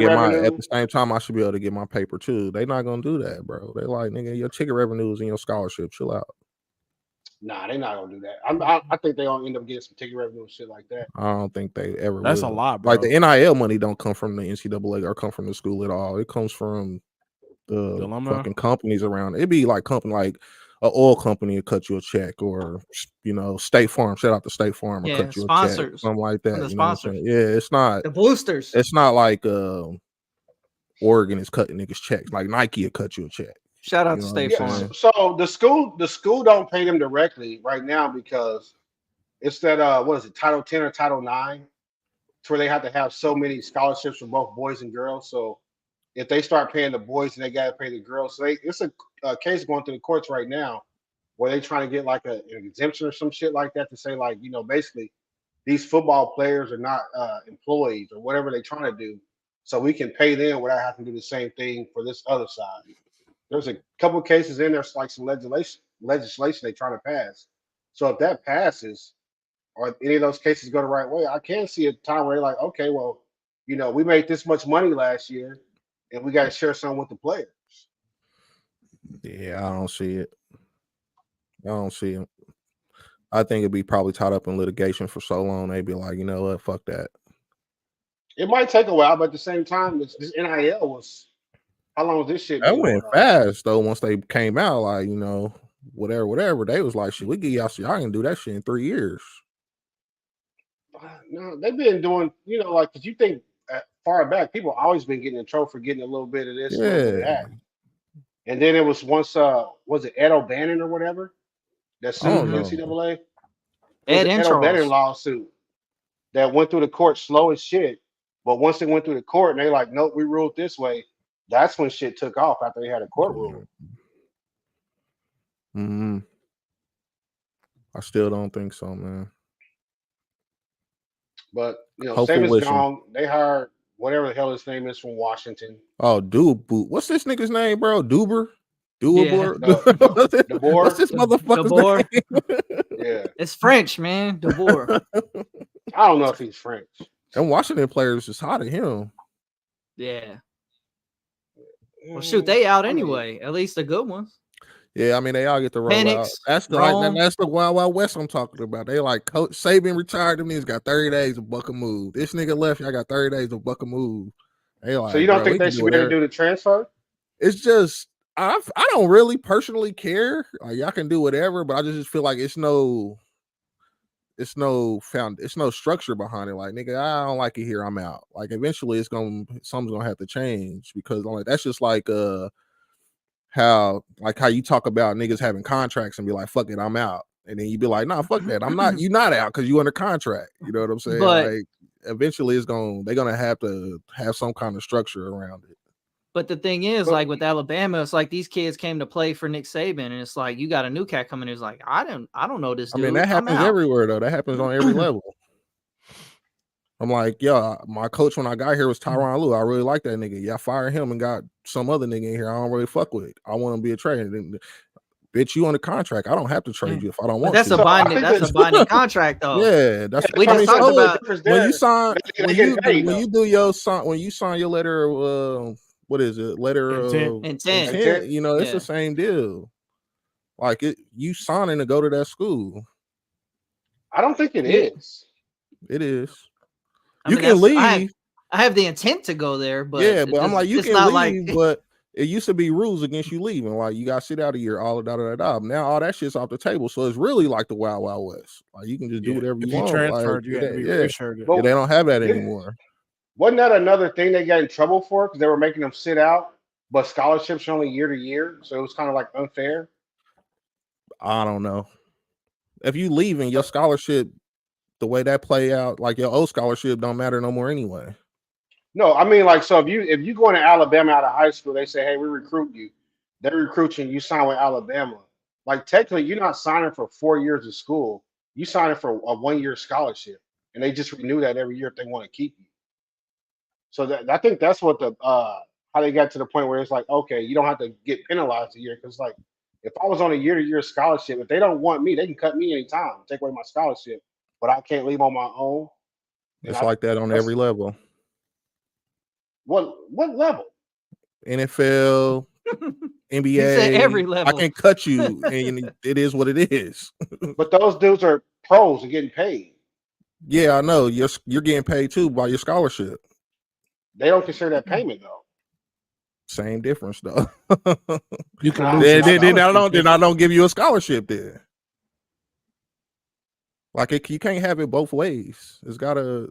get my paper too. They're not gonna do that, bro. They're like, nigga, your ticket revenue is in your scholarship. Chill out. Nah, they're not gonna do that. I think they're gonna end up getting some ticket revenue and shit like that. I don't think they ever. That's will. A lot, bro. Like the NIL money don't come from the NCAA or come from the school at all. It comes from the fucking companies around. It'd be like company like an oil company will cut you a check, or State Farm. Shout out to State Farm will cut you a check, something like that. The sponsors. It's not the boosters. It's not like Oregon is cutting niggas checks. Like Nike will cut you a check. Shout out to State Farm. So the school don't pay them directly right now because it's that what is it, Title 10 or Title 9? It's where they have to have so many scholarships for both boys and girls. So if they start paying the boys, and they got to pay the girls. So it's a case going through the courts right now where they're trying to get like an exemption or some shit like that to say, like, basically these football players are not employees or whatever they're trying to do. So we can pay them without having to do the same thing for this other side. There's a couple of cases in there's like some legislation they're trying to pass. So if that passes or any of those cases go the right way, I can see a time where they're like, okay, well, we made this much money last year and we got to share some with the players. Yeah, I don't see it. I think it'd be probably tied up in litigation for so long. They'd be like, you know what, fuck that. It might take a while, but at the same time, this NIL was how long was this shit That been went going on? fast though. Once they came out, like, you know, whatever. They was like, shit, we get y'all shit. Y'all can do that shit in 3 years. No, they've been doing, you know, like, because you think far back, people always been getting in trouble for getting a little bit of this, a little bit of Yeah. that. And then it was once, was it Ed O'Bannon or whatever that I don't sued know. NCAA? It was Ed an and Ed O'Bannon Charles. lawsuit that went through the court slow as shit. But once it went through the court and they like, nope, we ruled this way. That's when shit took off after they had a court ruling. Mm-hmm. I still don't think so, man. But you know, Hopeful Saban's wishing. gone. They hired whatever the hell his name is from Washington. Oh, Duber. What's this nigga's name, bro? Duber? Yeah. DeBoer. What's this motherfucker's DeBoer. name? Yeah. It's French, man. DeBoer. I don't know if he's French. And Washington players just hot at him. Yeah. Well, shoot, they out I mean, anyway. At least the good ones. Yeah, I mean they all get the roll out. Penix, That's the Rome. that's the Wild Wild West I'm talking about. They like Coach Saban retired. Them niggas got 30 days of buck a move. This nigga left. Y'all got 30 days of buck a move. They like, so you don't bro, think we they can should be able to do the transfer? It's just I don't really personally care. Like y'all can do whatever, but I just feel like it's no structure behind it. Like, nigga, I don't like it here. I'm out. Like eventually something's gonna have to change because like that's just like how you talk about niggas having contracts and be like, fuck it, I'm out. And then you be like, nah, fuck that. I'm not, you not out because you under contract. You know what I'm saying? But like eventually they're gonna have to have some kind of structure around it. But the thing is, like with Alabama, it's like these kids came to play for Nick Saban, and it's like you got a new cat coming. It's like I don't know this dude. I mean, that happens everywhere though. That happens on every level. I'm like, yeah, my coach when I got here was Tyronn Lue. I really like that nigga. Yeah, I fired him and got some other nigga in here. I don't really fuck with it. I want to be a trader. Bitch, you on the contract. I don't have to trade you if I don't want that's to. A binding contract though. Yeah, that's we just talked about when you sign your letter of what is it? Letter of intent. You know, it's the same deal. Like you signing to go to that school. I don't think it is. It is. You can leave. I have the intent to go there, but yeah, but I'm like, you can leave, but it used to be rules against you leaving. Like you got to sit out a year, all da da da. Now all that shit's off the table, so it's really like the Wild Wild West. Like you can just do whatever you want. Transferred, you have to be reassured. They don't have that anymore. Wasn't that another thing they got in trouble for because they were making them sit out, but scholarships are only year to year, so it was kind of like unfair. I don't know. If you leaving your scholarship, the way that play out, like your old scholarship don't matter no more anyway. No, I mean like so if you go into Alabama out of high school, they say, hey, we recruit you. They recruit you and you sign with Alabama. Like technically you're not signing for 4 years of school. You signing for a 1 year scholarship. And they just renew that every year if they want to keep you. So I think that's what how they got to the point where it's like, okay, you don't have to get penalized a year. Because like if I was on a year-to-year scholarship, if they don't want me, they can cut me anytime, take away my scholarship, but I can't leave on my own. It's like that on every level. What level? NFL, NBA. Every level. I can cut you, and it is what it is. But those dudes are pros and getting paid. Yeah, I know. You're getting paid too by your scholarship. They don't consider that payment though. Same difference though. You can then I don't give you a scholarship then. Like you can't have it both ways. It's gotta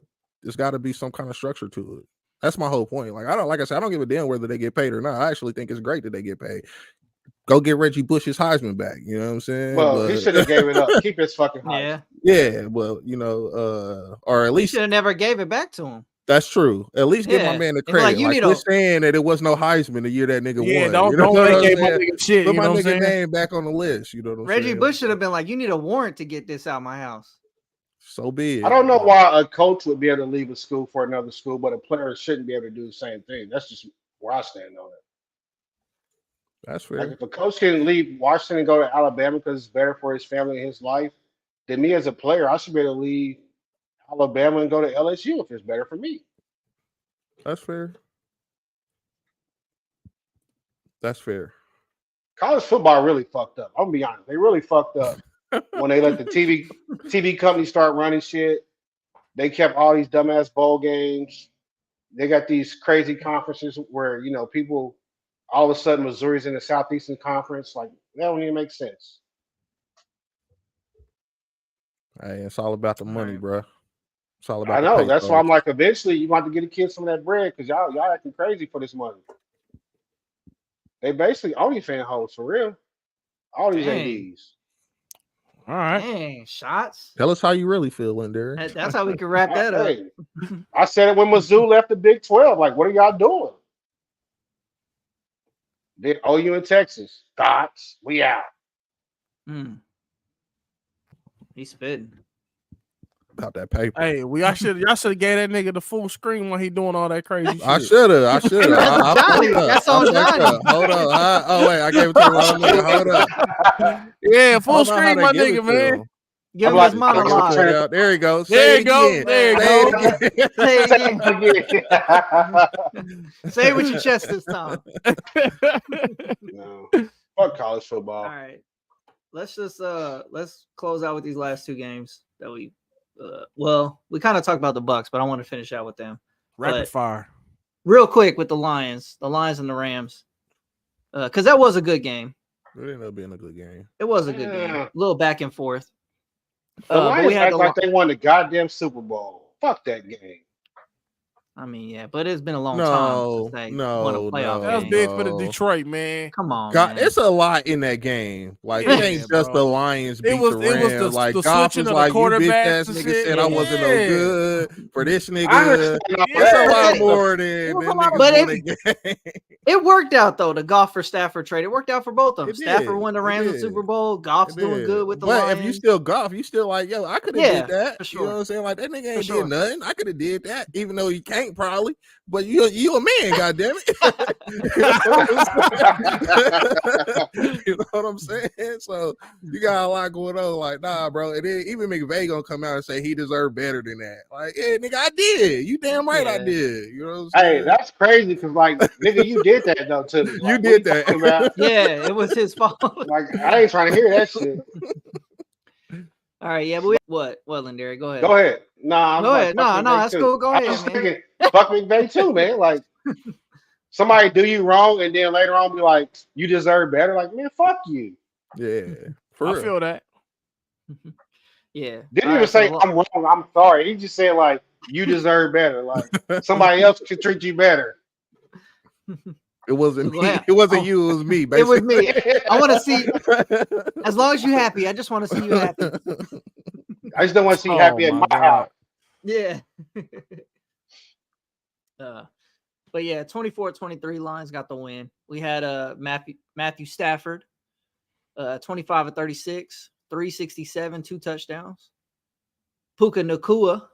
be some kind of structure to it. That's my whole point. Like I said, I don't give a damn whether they get paid or not. I actually think it's great that they get paid. Go get Reggie Bush's Heisman back. You know what I'm saying? Well, he should have gave it up. Keep his fucking Heisman. Yeah. Well, you know, or at least should have never gave it back to him. That's true. At least give my man the credit. Like we're saying that it was no Heisman the year that nigga won. Don't make my nigga shit. Put my nigga name back on the list. You know what I'm saying? Reggie Bush should have been like, you need a warrant to get this out my house. So be it. I don't know why a coach would be able to leave a school for another school, but a player shouldn't be able to do the same thing. That's just where I stand on it. That's fair. Like if a coach can leave Washington and go to Alabama because it's better for his family and his life, then me as a player, I should be able to leave Alabama and go to LSU if it's better for me. That's fair. That's fair. College football really fucked up. I'm gonna be honest. They really fucked up when they let the TV companies start running shit. They kept all these dumbass bowl games. They got these crazy conferences where people all of a sudden Missouri's in the Southeastern Conference. Like that don't even make sense. Hey, it's all about the money, Right. bro. It's all about I the know. That's why I'm pesos. like, eventually you want to get the kids some of that bread because y'all acting crazy for this money. They basically OnlyFans hoes for real. All these Dang. ADs. All right. Dang, shots. Tell us how you really feel, Lindari. That's how we can wrap that up. Hey, I said it when Mizzou left the Big 12. Like, what are y'all doing? Then OU in Texas. Thoughts? We out. He's spitting. About that paper. Hey, y'all should have gave that nigga the full screen when he doing all that crazy shit. I should have. That's Johnny. That's on Johnny. Hold on. Oh wait, I gave it to the wrong nigga. Hold up. Yeah, full I don't know how screen, to my give it nigga, to man. him. Give I'm him his like, monologue. There you go. There Say you go. it There you again. go. Say it again. Again. Say it with your chest this time. No. Fuck college football. All right. Let's just let's close out with these last two games that we we kind of talked about the Bucks, but I want to finish out with them. Rapid fire. Real quick with the Lions and the Rams. Because that was a good game. It ended up being a good game. It was a good game. A little back and forth. The Lions act like they won the goddamn Super Bowl. Fuck that game. I mean, yeah, but it's been a long time since they won a playoff game. That was big for the Detroit, man. Come on, God, man. it's a lot in that game. Like it ain't just the Lions beat the Rams. Like Goff was like, you bitch ass nigga said I wasn't no good for this nigga. It's a lot more than niggas. It worked out though, the Goff for Stafford trade. It worked out for both of them. It Stafford did. won the It Rams did. Super Bowl. Goff's doing good with the But Lions. if you still Goff, you still like, yo, I could have did that. For sure. You know what I'm saying? Like that nigga ain't For sure. did nothing. I could have did that, even though you can't probably. But you a man, goddamn it. You know what I'm saying? So you got a lot going on. Like, nah, bro. And then even McVay gonna come out and say he deserved better than that. Like, yeah, nigga, I did. You damn right I did. You know what I'm saying? Hey, that's crazy because, like, nigga, you did that though to me. Like, you did that. Yeah, it was his fault. Like, I ain't trying to hear that shit. All right, yeah, but what, Lindari? Go ahead. Go ahead. Nah, go ahead. No, that's cool. Go ahead, man. Thinking, fuck McVay too, man. Like, somebody do you wrong and then later on be like, you deserve better. Like, man, fuck you. Yeah, I feel that. Yeah. Didn't even say I'm wrong. I'm sorry. He just said like you deserve better. Like somebody else could treat you better. It wasn't me. It wasn't you. It was me. Basically. It was me. I want to see. As long as you're happy, I just want to see you happy. I just don't want to see you happy at my house. Yeah. But yeah, 24-23 Lions got the win. We had Matthew Stafford, 25 of 36, 367, 2 touchdowns. Puka Nacua,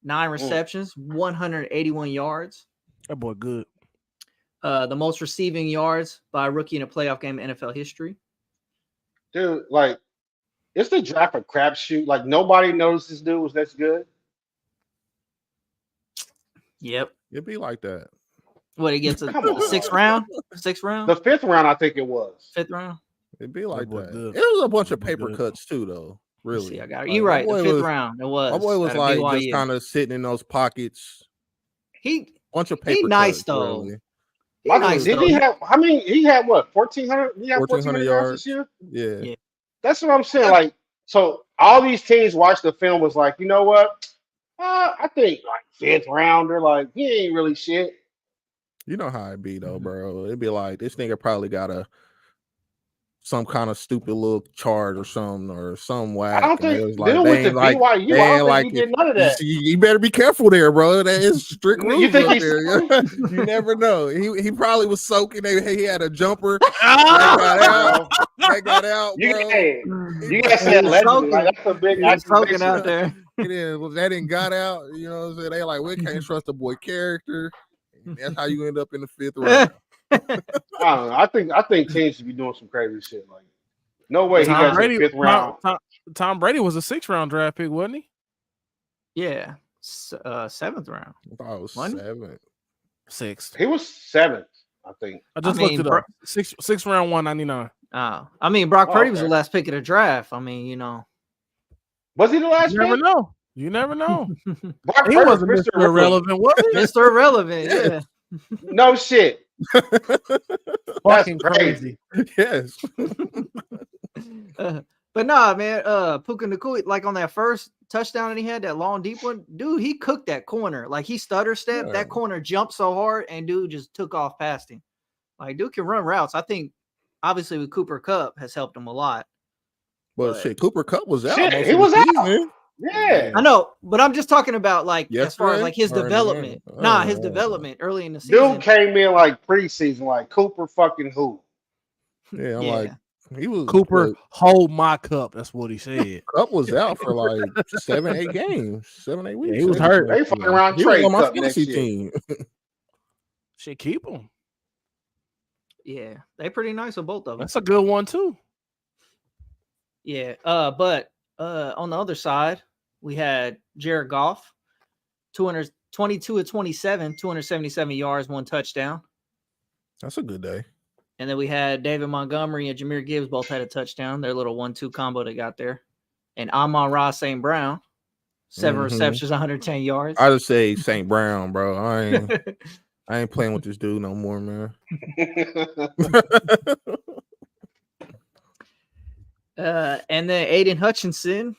9 receptions, 181 yards. That boy good. The most receiving yards by a rookie in a playoff game in NFL history. Dude, like, it's the draft a crapshoot. Like, nobody knows this dude was that good. Yep. It'd be like that. What, he gets a 6th round? 6th round? The 5th round, I think it was. 5th round? It'd be like that. It was a bunch of paper cuts too, though. Really. See, I got it. You're right. The 5th round. It was. My boy was like BYU. Just kind of sitting in those pockets. Bunch of paper he nice cuts, though. Really. Did he have? I mean, he had what? 1,400. He had 1,400 yards this year. Yeah. That's what I'm saying. Like, so all these teams watched the film was like, you know what? I think like 5th rounder. Like he ain't really shit. You know how it be though, bro. It'd be like this nigga probably got some kind of stupid little chart or something or some whack. I don't think it was like, with the BYU. I don't think he did none of that. You better be careful there, bro. That is strict rules. You think there. You never know. He probably was soaking. He had a jumper. That got out. You gotta say allegedly. Like, that's a big soaking out there. That didn't got out. You know what I'm saying? They like, we can't trust the boy character. That's how you end up in the 5th round. I don't know. I think teams should be doing some crazy shit. Like, no way he got the 5th round. Tom Brady was a 6th round draft pick, wasn't he? Yeah, 7th round. I thought it was 7th. 6th. He was 7th, I think. I just looked it up. 6th round, 199. I mean, Brock Oh, Purdy was the okay. last pick of the draft. I mean, you know. Was he the last You never pick? know. You never know. Brock He Purdy, wasn't Mr. Mr. Irrelevant, was he? Mr. Irrelevant, yeah. No shit. Fucking crazy. crazy. Yes. But nah, man, Puka Nacua, like on that first touchdown that he had, that long deep one, dude, he cooked that corner. Like he stutter stepped, that corner jumped so hard, and dude just took off past him. Like dude can run routes. I think obviously with Cooper Kupp has helped him a lot. But shit, Cooper Kupp was out. Shit, most he of the was out. season. Yeah. I know, but I'm just talking about like as far as Yesterday like his or in the development. game? Nah, Oh, his yeah. development early in the season. Dude came in like preseason, like Cooper fucking who? Yeah, I'm Yeah. like, he was Cooper, hold my cup. That's what he said. Kupp was out for like 7-8 games, 7-8 weeks. he was hurt. They fucking around He was trade on my cup next fantasy year. team. Shit, keep him. Yeah, they pretty nice with both of them. That's a good one too. Yeah. But on the other side, we had Jared Goff, 222 of 27, 277 yards, 1 touchdown. That's a good day. And then we had David Montgomery and Jahmyr Gibbs both had a touchdown. Their little 1-2 combo they got there. And Amon-Ra St. Brown, 7 receptions, 110 yards. I just say St. Brown, bro. I ain't playing with this dude no more, man. And then Aiden Hutchinson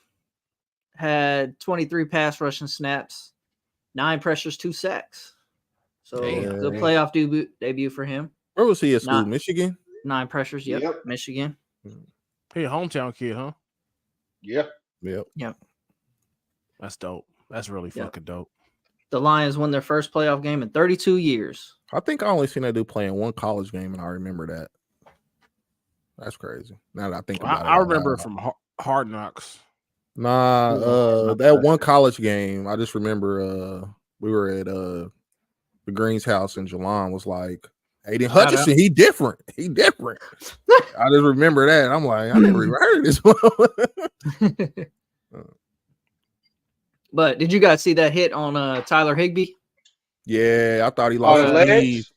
had 23 pass rushing snaps, 9 pressures, 2 sacks. So good playoff debut for him. Where was he at school? Michigan? 9 pressures. Yep. Michigan. He a hometown kid, huh? Yep. That's dope. That's really fucking dope. The Lions won their first playoff game in 32 years. I think I only seen that dude play in one college game, and I remember that. That's crazy. Now that I think about it. I remember it from Hard Knocks. Nah, that one college game, I just remember we were at the Green's house in Geelong, was like, Aiden Hutchinson, he different. He different. I just remember that. I'm like, I never even heard of this one. But did you guys see that hit on Tyler Higbee? Yeah, I thought he lost his knees.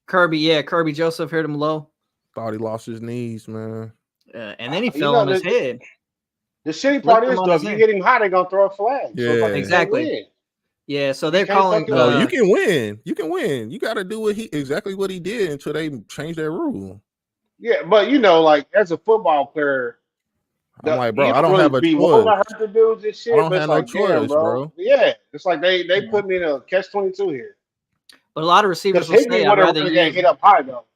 Kirby Joseph hit him low. Thought he lost his knees, man. And then he fell on his head. The shitty part is, though, if you get him high, they're going to throw a flag. Yeah, so exactly. Yeah, so they're calling. No, you can win. You can win. You got to do exactly what he did until they change that rule. Yeah, but like as a football player, I'm like, bro, I don't have a choice. I hurt the dudes and shit, I don't but have it's like, no choice, bro. Yeah, it's like they put me in a catch-22 here. But a lot of receivers will say, I'd rather you hit up high though.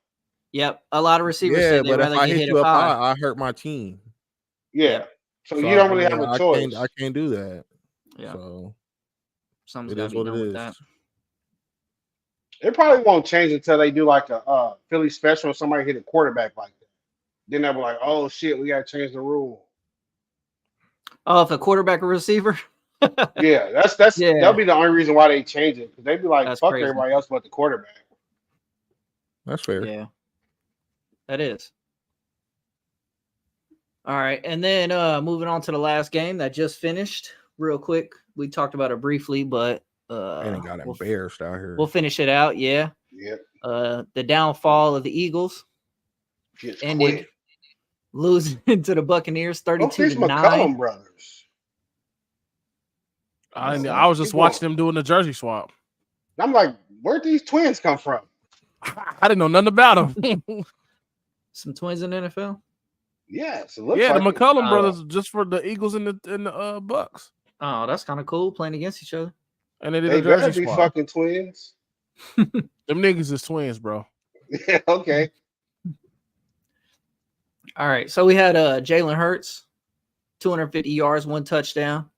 Yep, a lot of receivers say they'd rather get hit up high. I hurt my team. Yeah, so you don't really have a choice. I can't do that. Yeah, so something's got to be done with that. It probably won't change until they do like a Philly special or somebody hit a quarterback like that. Then they'll be like, oh shit, we got to change the rule. Oh, if a quarterback or receiver? Yeah, that'll be the only reason why they change it, because they'd be like, fuck crazy. Everybody else but the quarterback. That's fair. Yeah, that is. All right, and then moving on to the last game that just finished real quick. We talked about it briefly, but got embarrassed out here. We'll finish it out. Yeah. Yep. The downfall of the Eagles ended losing to the Buccaneers 32-9. McCollum brothers. I was just watching them doing the jersey swap. I'm like, where'd these twins come from? I didn't know nothing about them. Some twins in the NFL? Yes. The McCollum brothers just for the Eagles and the Bucks. Oh, that's kind of cool, playing against each other. And they did a jersey swap. Fucking twins. Them niggas is twins, bro. Yeah, okay. All right, so we had Jalen Hurts, 250 yards, 1 touchdown.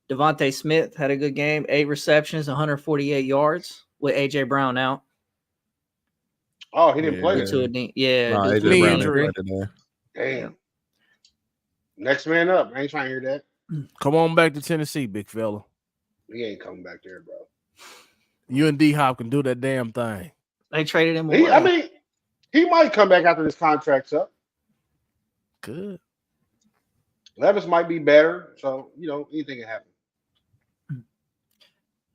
Devontae Smith had a good game, 8 receptions, 148 yards with A.J. Brown out. Oh, he didn't play. AJ Brown injury. Damn. Next man up. I ain't trying to hear that. Come on back to Tennessee, big fella. He ain't coming back there, bro. You and D-Hop can do that damn thing. They traded him away. He might come back after this contract's up. Good. Levis might be better, so anything can happen.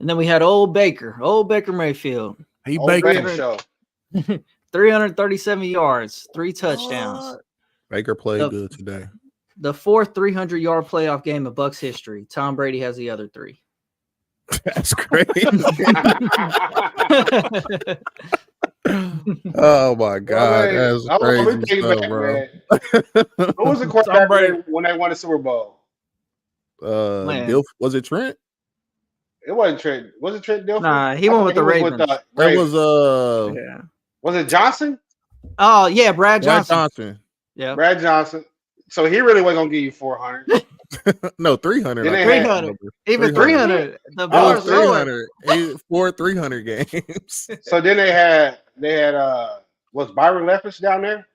And then we had old Baker Mayfield. He Baker show. 337 yards, 3 touchdowns. Baker played good today. The fourth 300-yard playoff game of Bucs history. Tom Brady has the other 3. That's crazy. Oh my God, that's crazy stuff, bro. Who was the quarterback when they won the Super Bowl? Was it Trent? It wasn't Trent. Was it Trent Dilfer? Nah, he went with the Ravens. That was yeah. Was it Johnson? Oh yeah, Brad Johnson. Yeah, Brad Johnson. So he really wasn't gonna give you 400. No, 300. 300. Even 300. The bar is 300. 300 games. So then they had was Byron Leftwich down there?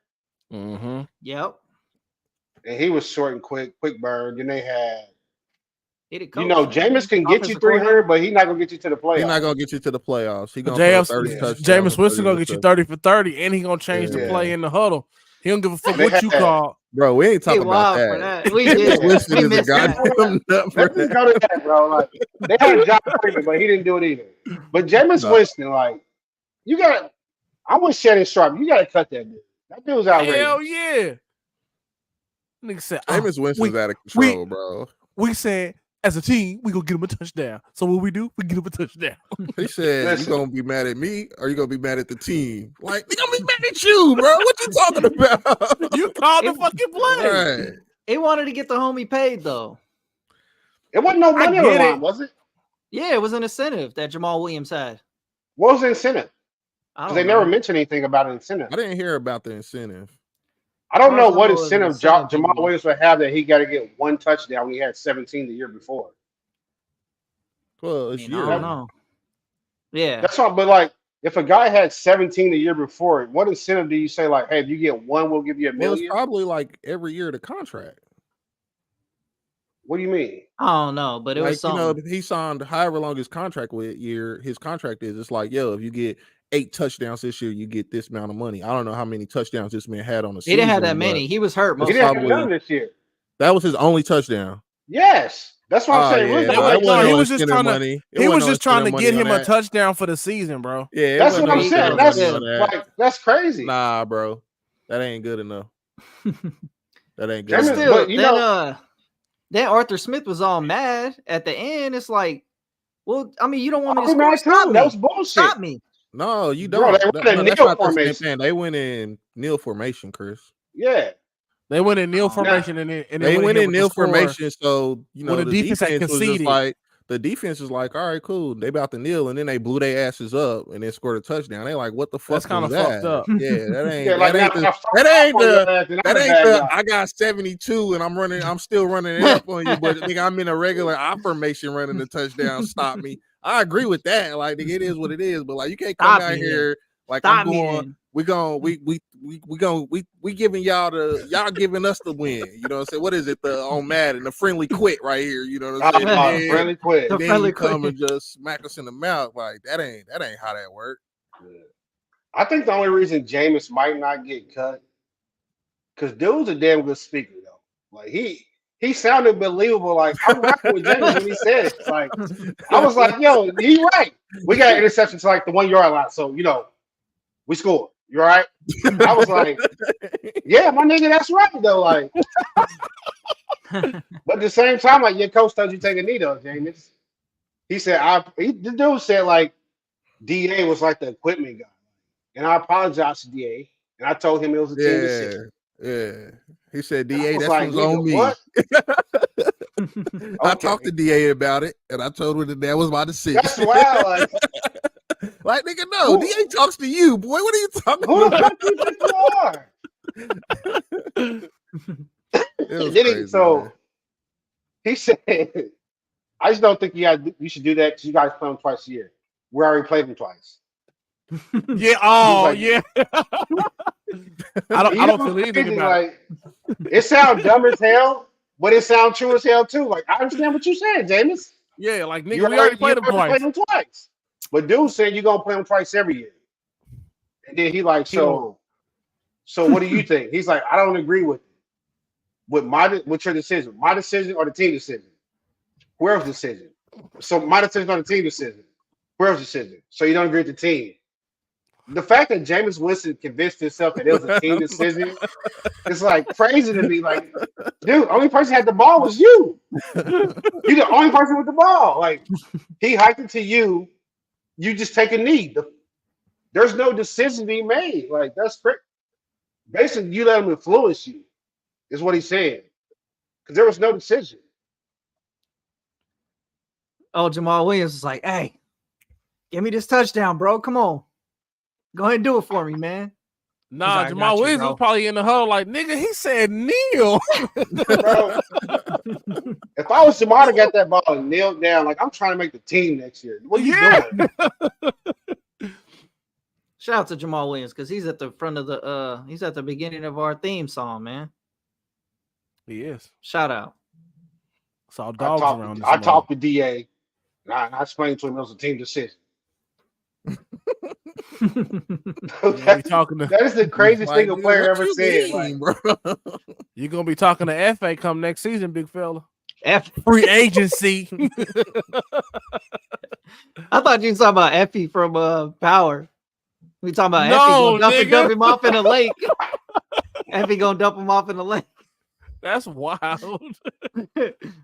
Mm-hmm. Yep. And he was short and quick burn. Then they had Jameis can get you 300, but he's not gonna get you to the playoffs. He's not gonna get you to the playoffs. He gonna throw 30 touchdowns. Jameis Winston gonna get you 30 for 30, and he gonna change the play in the huddle. He don't give a fuck what you call. Bro, we ain't talking about that. We did. Winston is a goddamn nut for Let's just go to that, bro. Like they had John Freeman, but he didn't do it either. But Jameis Winston, like you got. I'm with Shannon Sharp. You got to cut that dude. That dude's outrageous. Hell yeah. Nigga said, Jameis Winston's out of control, bro. We said, as a team, we gonna get him a touchdown. So what we do? We get him a touchdown. He said, "You gonna be mad at me, or you gonna be mad at the team? Like, they gonna be mad at you, bro. What you talking about? You called the fucking play. Right. He wanted to get the homie paid though. It wasn't no money on the line, was it? Yeah, it was an incentive that Jamal Williams had. What was the incentive? Because they never mentioned anything about an incentive. I didn't hear about the incentive. I don't know what incentive Jamal Williams would have that he got to get 1 touchdown when he had 17 the year before. Well, it's I don't know. Yeah. That's all. But, like, if a guy had 17 the year before, what incentive do you say, like, hey, if you get 1, we'll give you $1 million? Well, it's probably like every year the contract. What do you mean? I don't know, but it was something. He signed however long his contract his contract is. It's like, yo, if you get 8 touchdowns this year, you get this amount of money. I don't know how many touchdowns this man had on the season. He didn't have that many. He was hurt. He didn't have none this year. That was his only touchdown. Yes. That's what I'm saying. He was just trying to get him a touchdown for the season, bro. Yeah, that's what I'm saying. That's crazy. Nah, bro, that ain't good enough. That ain't good. Still, then Arthur Smith was all mad at the end. It's like, well, I mean, you don't want me to score. Stop me. That was bullshit. Stop me. No, you don't. Bro, they went in NIL formation. They went in NIL formation, Chris. Yeah. They went in NIL formation and they went in NIL formation. So the defense had conceded. The defense is like, all right, cool. They about to kneel, and then they blew their asses up and then scored a touchdown. They like, what the fuck? That's kind of fucked up. Yeah, that ain't the I got 72 and I'm still running it up on you, but nigga, I'm in a regular formation running the touchdown. Stop me. I agree with that. Like, it is what it is, but like, you can't come out here like I'm going. We giving y'all giving us the win. You know what I'm saying? What is it? On Madden, the friendly quit right here. You know what I'm saying? Friendly quit. Then you come and just smack us in the mouth. Like, that ain't how that works. Yeah. I think the only reason Jameis might not get cut, because dude's a damn good speaker though. Like he sounded believable. Like, I'm rocking with Jameis when he said it. Like, I was like, yo, he right. We got an interception to like the 1 yard line, so we scored. You all right? I was like, yeah, my nigga, that's right though. Like, but at the same time, like, your coach told you take a knee though, Jameis. He said, the dude said like DA was like the equipment guy, and I apologized to DA, and I told him it was a team decision. Yeah, he said DA, that's like, on me. What? I talked to DA about it, and I told him that was my decision. That's wild. Like, nigga, no, DA talks to you, boy. What are you talking about? Who the fuck you think you are? He said, I just don't think you should do that because you guys play them twice a year. We already played them twice. Yeah. Oh, yeah. I don't feel anything about it. It sounds dumb as hell, but it sounds true as hell too. Like, I understand what you're saying, Jameis. Yeah, like, nigga, we already played them twice. But dude said you're gonna play them twice every year. And then he like, so what do you think? He's like, I don't agree with it. With your decision. My decision or the team decision? Whoever's decision. So my decision or the team decision. Whoever's decision. So you don't agree with the team. the fact that Jameis Winston convinced himself that it was a team decision is like crazy to me. Like, dude, only person had the ball was you. You're the only person with the ball. Like, he hiked it to you. You just take a knee. There's no decision being made. Like, that's basically you let him influence you, is what he's saying. Because there was no decision. Oh, Jamal Williams is like, hey, give me this touchdown, bro. Come on. Go ahead and do it for me, man. Nah, like, Jamal Williams was probably in the huddle like, nigga, he said kneel. Bro, if I was Jamal to get that ball and kneel down, like, I'm trying to make the team next year. What are you doing? Shout out to Jamal Williams because he's at the front of the he's at the beginning of our theme song, man. He is. Shout out. Saw dogs around. I talked to DA. And I explained to him it was a team decision. That is the craziest thing a player ever said. Like, you're gonna be talking to FA come next season, big fella. Free agency. I thought you were talking about Effie from Power. We talking about no, Effie gonna dump him off in the lake. Effie gonna dump him off in the lake. That's wild.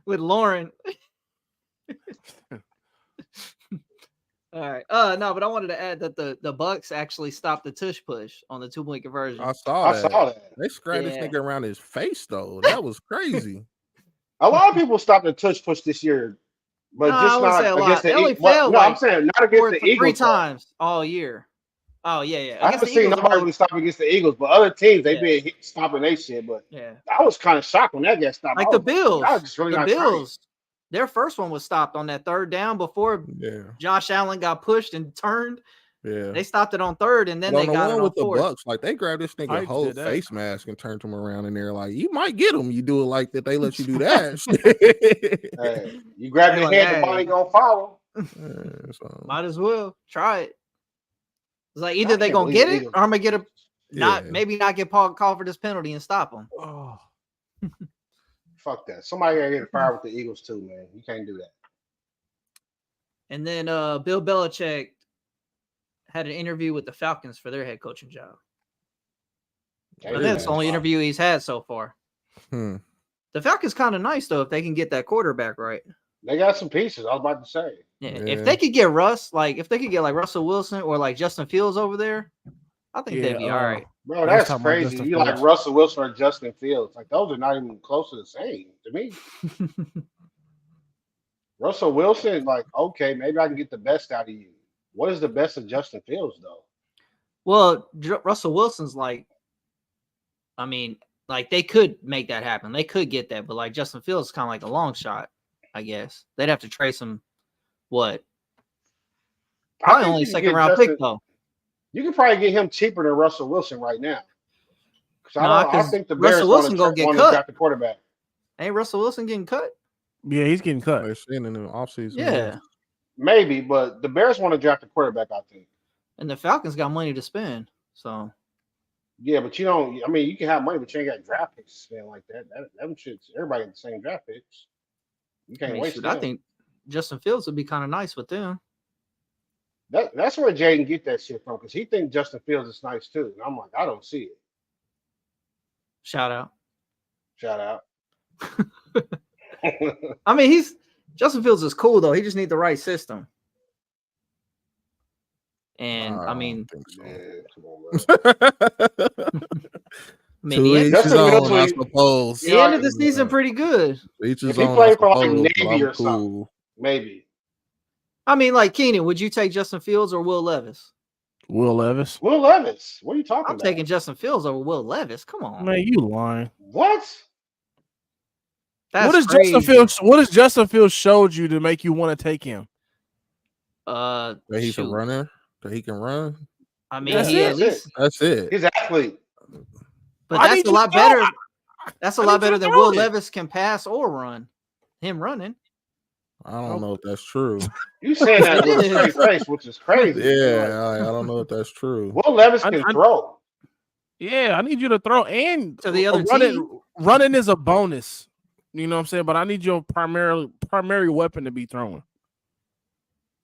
With Lauren. All right. No, but I wanted to add that the Bucks actually stopped the tush push on the 2-point conversion. I saw that. They scratched this nigga around his face though. That was crazy. A lot of people stopped the tush push this year, but just not against the Eagles. No, I'm saying not against the Eagles. 3 times all year. Oh yeah. I haven't seen nobody really stop against the Eagles, but other teams they've been stopping their shit. But I was kind of shocked when that got stopped. Like the Bills. I was just really the not Bills. Their first one was stopped on that 3rd down before Josh Allen got pushed and turned. Yeah, they stopped it on 3rd, and then they got it on with 4th. The Bucks. Like they grabbed this nigga whole face mask and turned him around in there. Like you might get him. You do it like that. They let you do that. Hey, you grab your head, the body gonna follow. Might as well try it. It's like either they gonna get it, or I'm gonna get maybe not get called for this penalty and stop them. Oh. Fuck that. Somebody gotta get fired with the Eagles too, man. You can't do that. And then Bill Belichick had an interview with the Falcons for their head coaching job. But that's the only interview he's had so far. The Falcons kind of nice though if they can get that quarterback right. They got some pieces. I was about to say. Yeah. If they could get if they could get like Russell Wilson or like Justin Fields over there, I think they'd be all right. Bro, that's crazy. You like Russell Wilson or Justin Fields. Like, those are not even close to the same to me. Russell Wilson, like, okay, maybe I can get the best out of you. What is the best of Justin Fields, though? Well, Russell Wilson's like, I mean, like, they could make that happen. They could get that. But, like, Justin Fields is kind of like a long shot, I guess. They'd have to trace him, what? Probably only 2nd-round pick, though. You can probably get him cheaper than Russell Wilson right now. I think the Bears Russell Wilson gonna get cut. Draft the quarterback. Ain't Russell Wilson getting cut? Yeah, he's getting cut. They're seeing in the offseason. Yeah, maybe, but the Bears want to draft a quarterback, I think. And the Falcons got money to spend, so. Yeah, but you don't. I mean, you can have money, but you ain't got draft picks to spend like that. That shit. Everybody got the same draft picks. You can't waste them. I think Justin Fields would be kind of nice with them. That's where Jaden get that shit from, because he thinks Justin Fields is nice too. And I'm like, I don't see it. Shout out. I mean, Justin Fields is cool though. He just needs the right system. And I mean, come on, I suppose. The end of the season pretty good. If he played for like Navy or something, maybe. I mean, like, Keenan, would you take Justin Fields or Will Levis? Will Levis. What are you talking about? I'm taking Justin Fields over Will Levis. Come on, man, you lying? What? What does Justin Fields showed you to make you want to take him? That he's a runner. That he can run. I mean, that's it. He's an athlete. But that's a lot better. That's a lot better than Will Levis can pass or run. Him running. I don't know if that's true. You saying that with a straight face, which is crazy. Yeah, I don't know if that's true. Will Levis can throw. Yeah, I need you to throw and to the other team. Running is a bonus. You know what I'm saying? But I need your primary weapon to be throwing.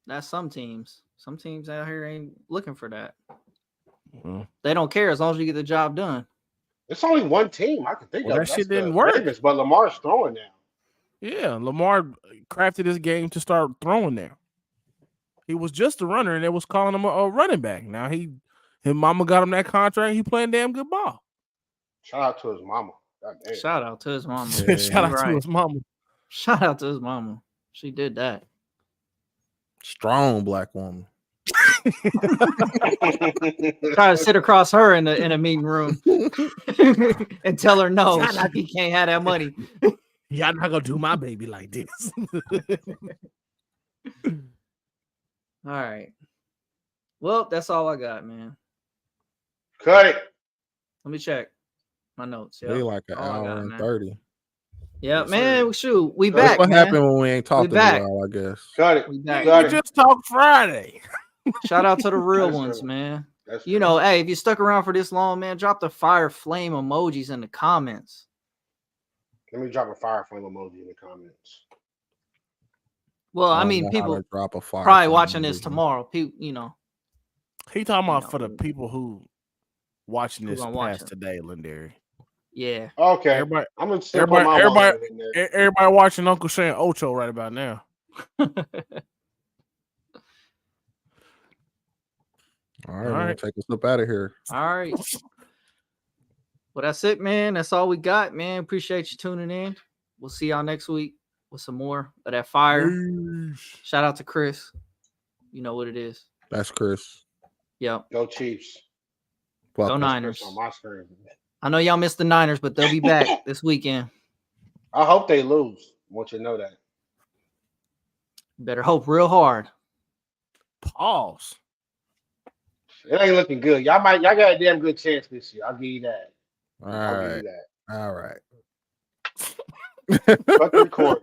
That's some teams. Some teams out here ain't looking for that. They don't care as long as you get the job done. It's only one team I can think of. That That's shit didn't the work. Ravens, but Lamar's throwing now. Yeah, Lamar crafted his game to start throwing now. He was just a runner, and they was calling him a running back. Now his mama got him that contract. He playing damn good ball. Shout out to his mama. Shout out to his mama. Shout out to his mama. Shout out to his mama. She did that. Strong black woman. Try to sit across her in a meeting room and tell her no, he can't have that money. Y'all not gonna do my baby like this. All right. Well, that's all I got, man. Cut it. Let me check my notes. They like an hour and 30. Yeah, Yes, man. sir. Shoot, we That's back. what man. happened when we ain't talking back. about, I guess. Cut it. We back. Cut We it. just talked Friday. Shout out to the real That's ones, true. man. That's You know, hey, if you stuck around for this long, man, drop the fire flame emojis in the comments. Let me drop a fire flame emoji in the comments. Well, I don't mean, know how people to drop a fire probably flame watching this emoji. tomorrow. People, you know, He talking You about know, for the people who watching who this gonna watch past it. today, Lindary. yeah. Okay. Everybody, I'm gonna still put my everybody, one in there. everybody watching Uncle Shane Ocho right about now. All right, All man, right. take us up out of here. All right. Well, that's it, man. That's all we got, man. Appreciate you tuning in. We'll see y'all next week with some more of that fire. Shout out to Chris. You know what it is. That's Chris. Yep. Go Chiefs. Fuck Go us. Niners. On my screen. I know y'all missed the Niners, but they'll be back this weekend. I hope they lose. I want you to know that. Better hope real hard. Pause. It ain't looking good. Y'all got a damn good chance this year. I'll give you that. All I'll give right. you that. All right. Fuck the record.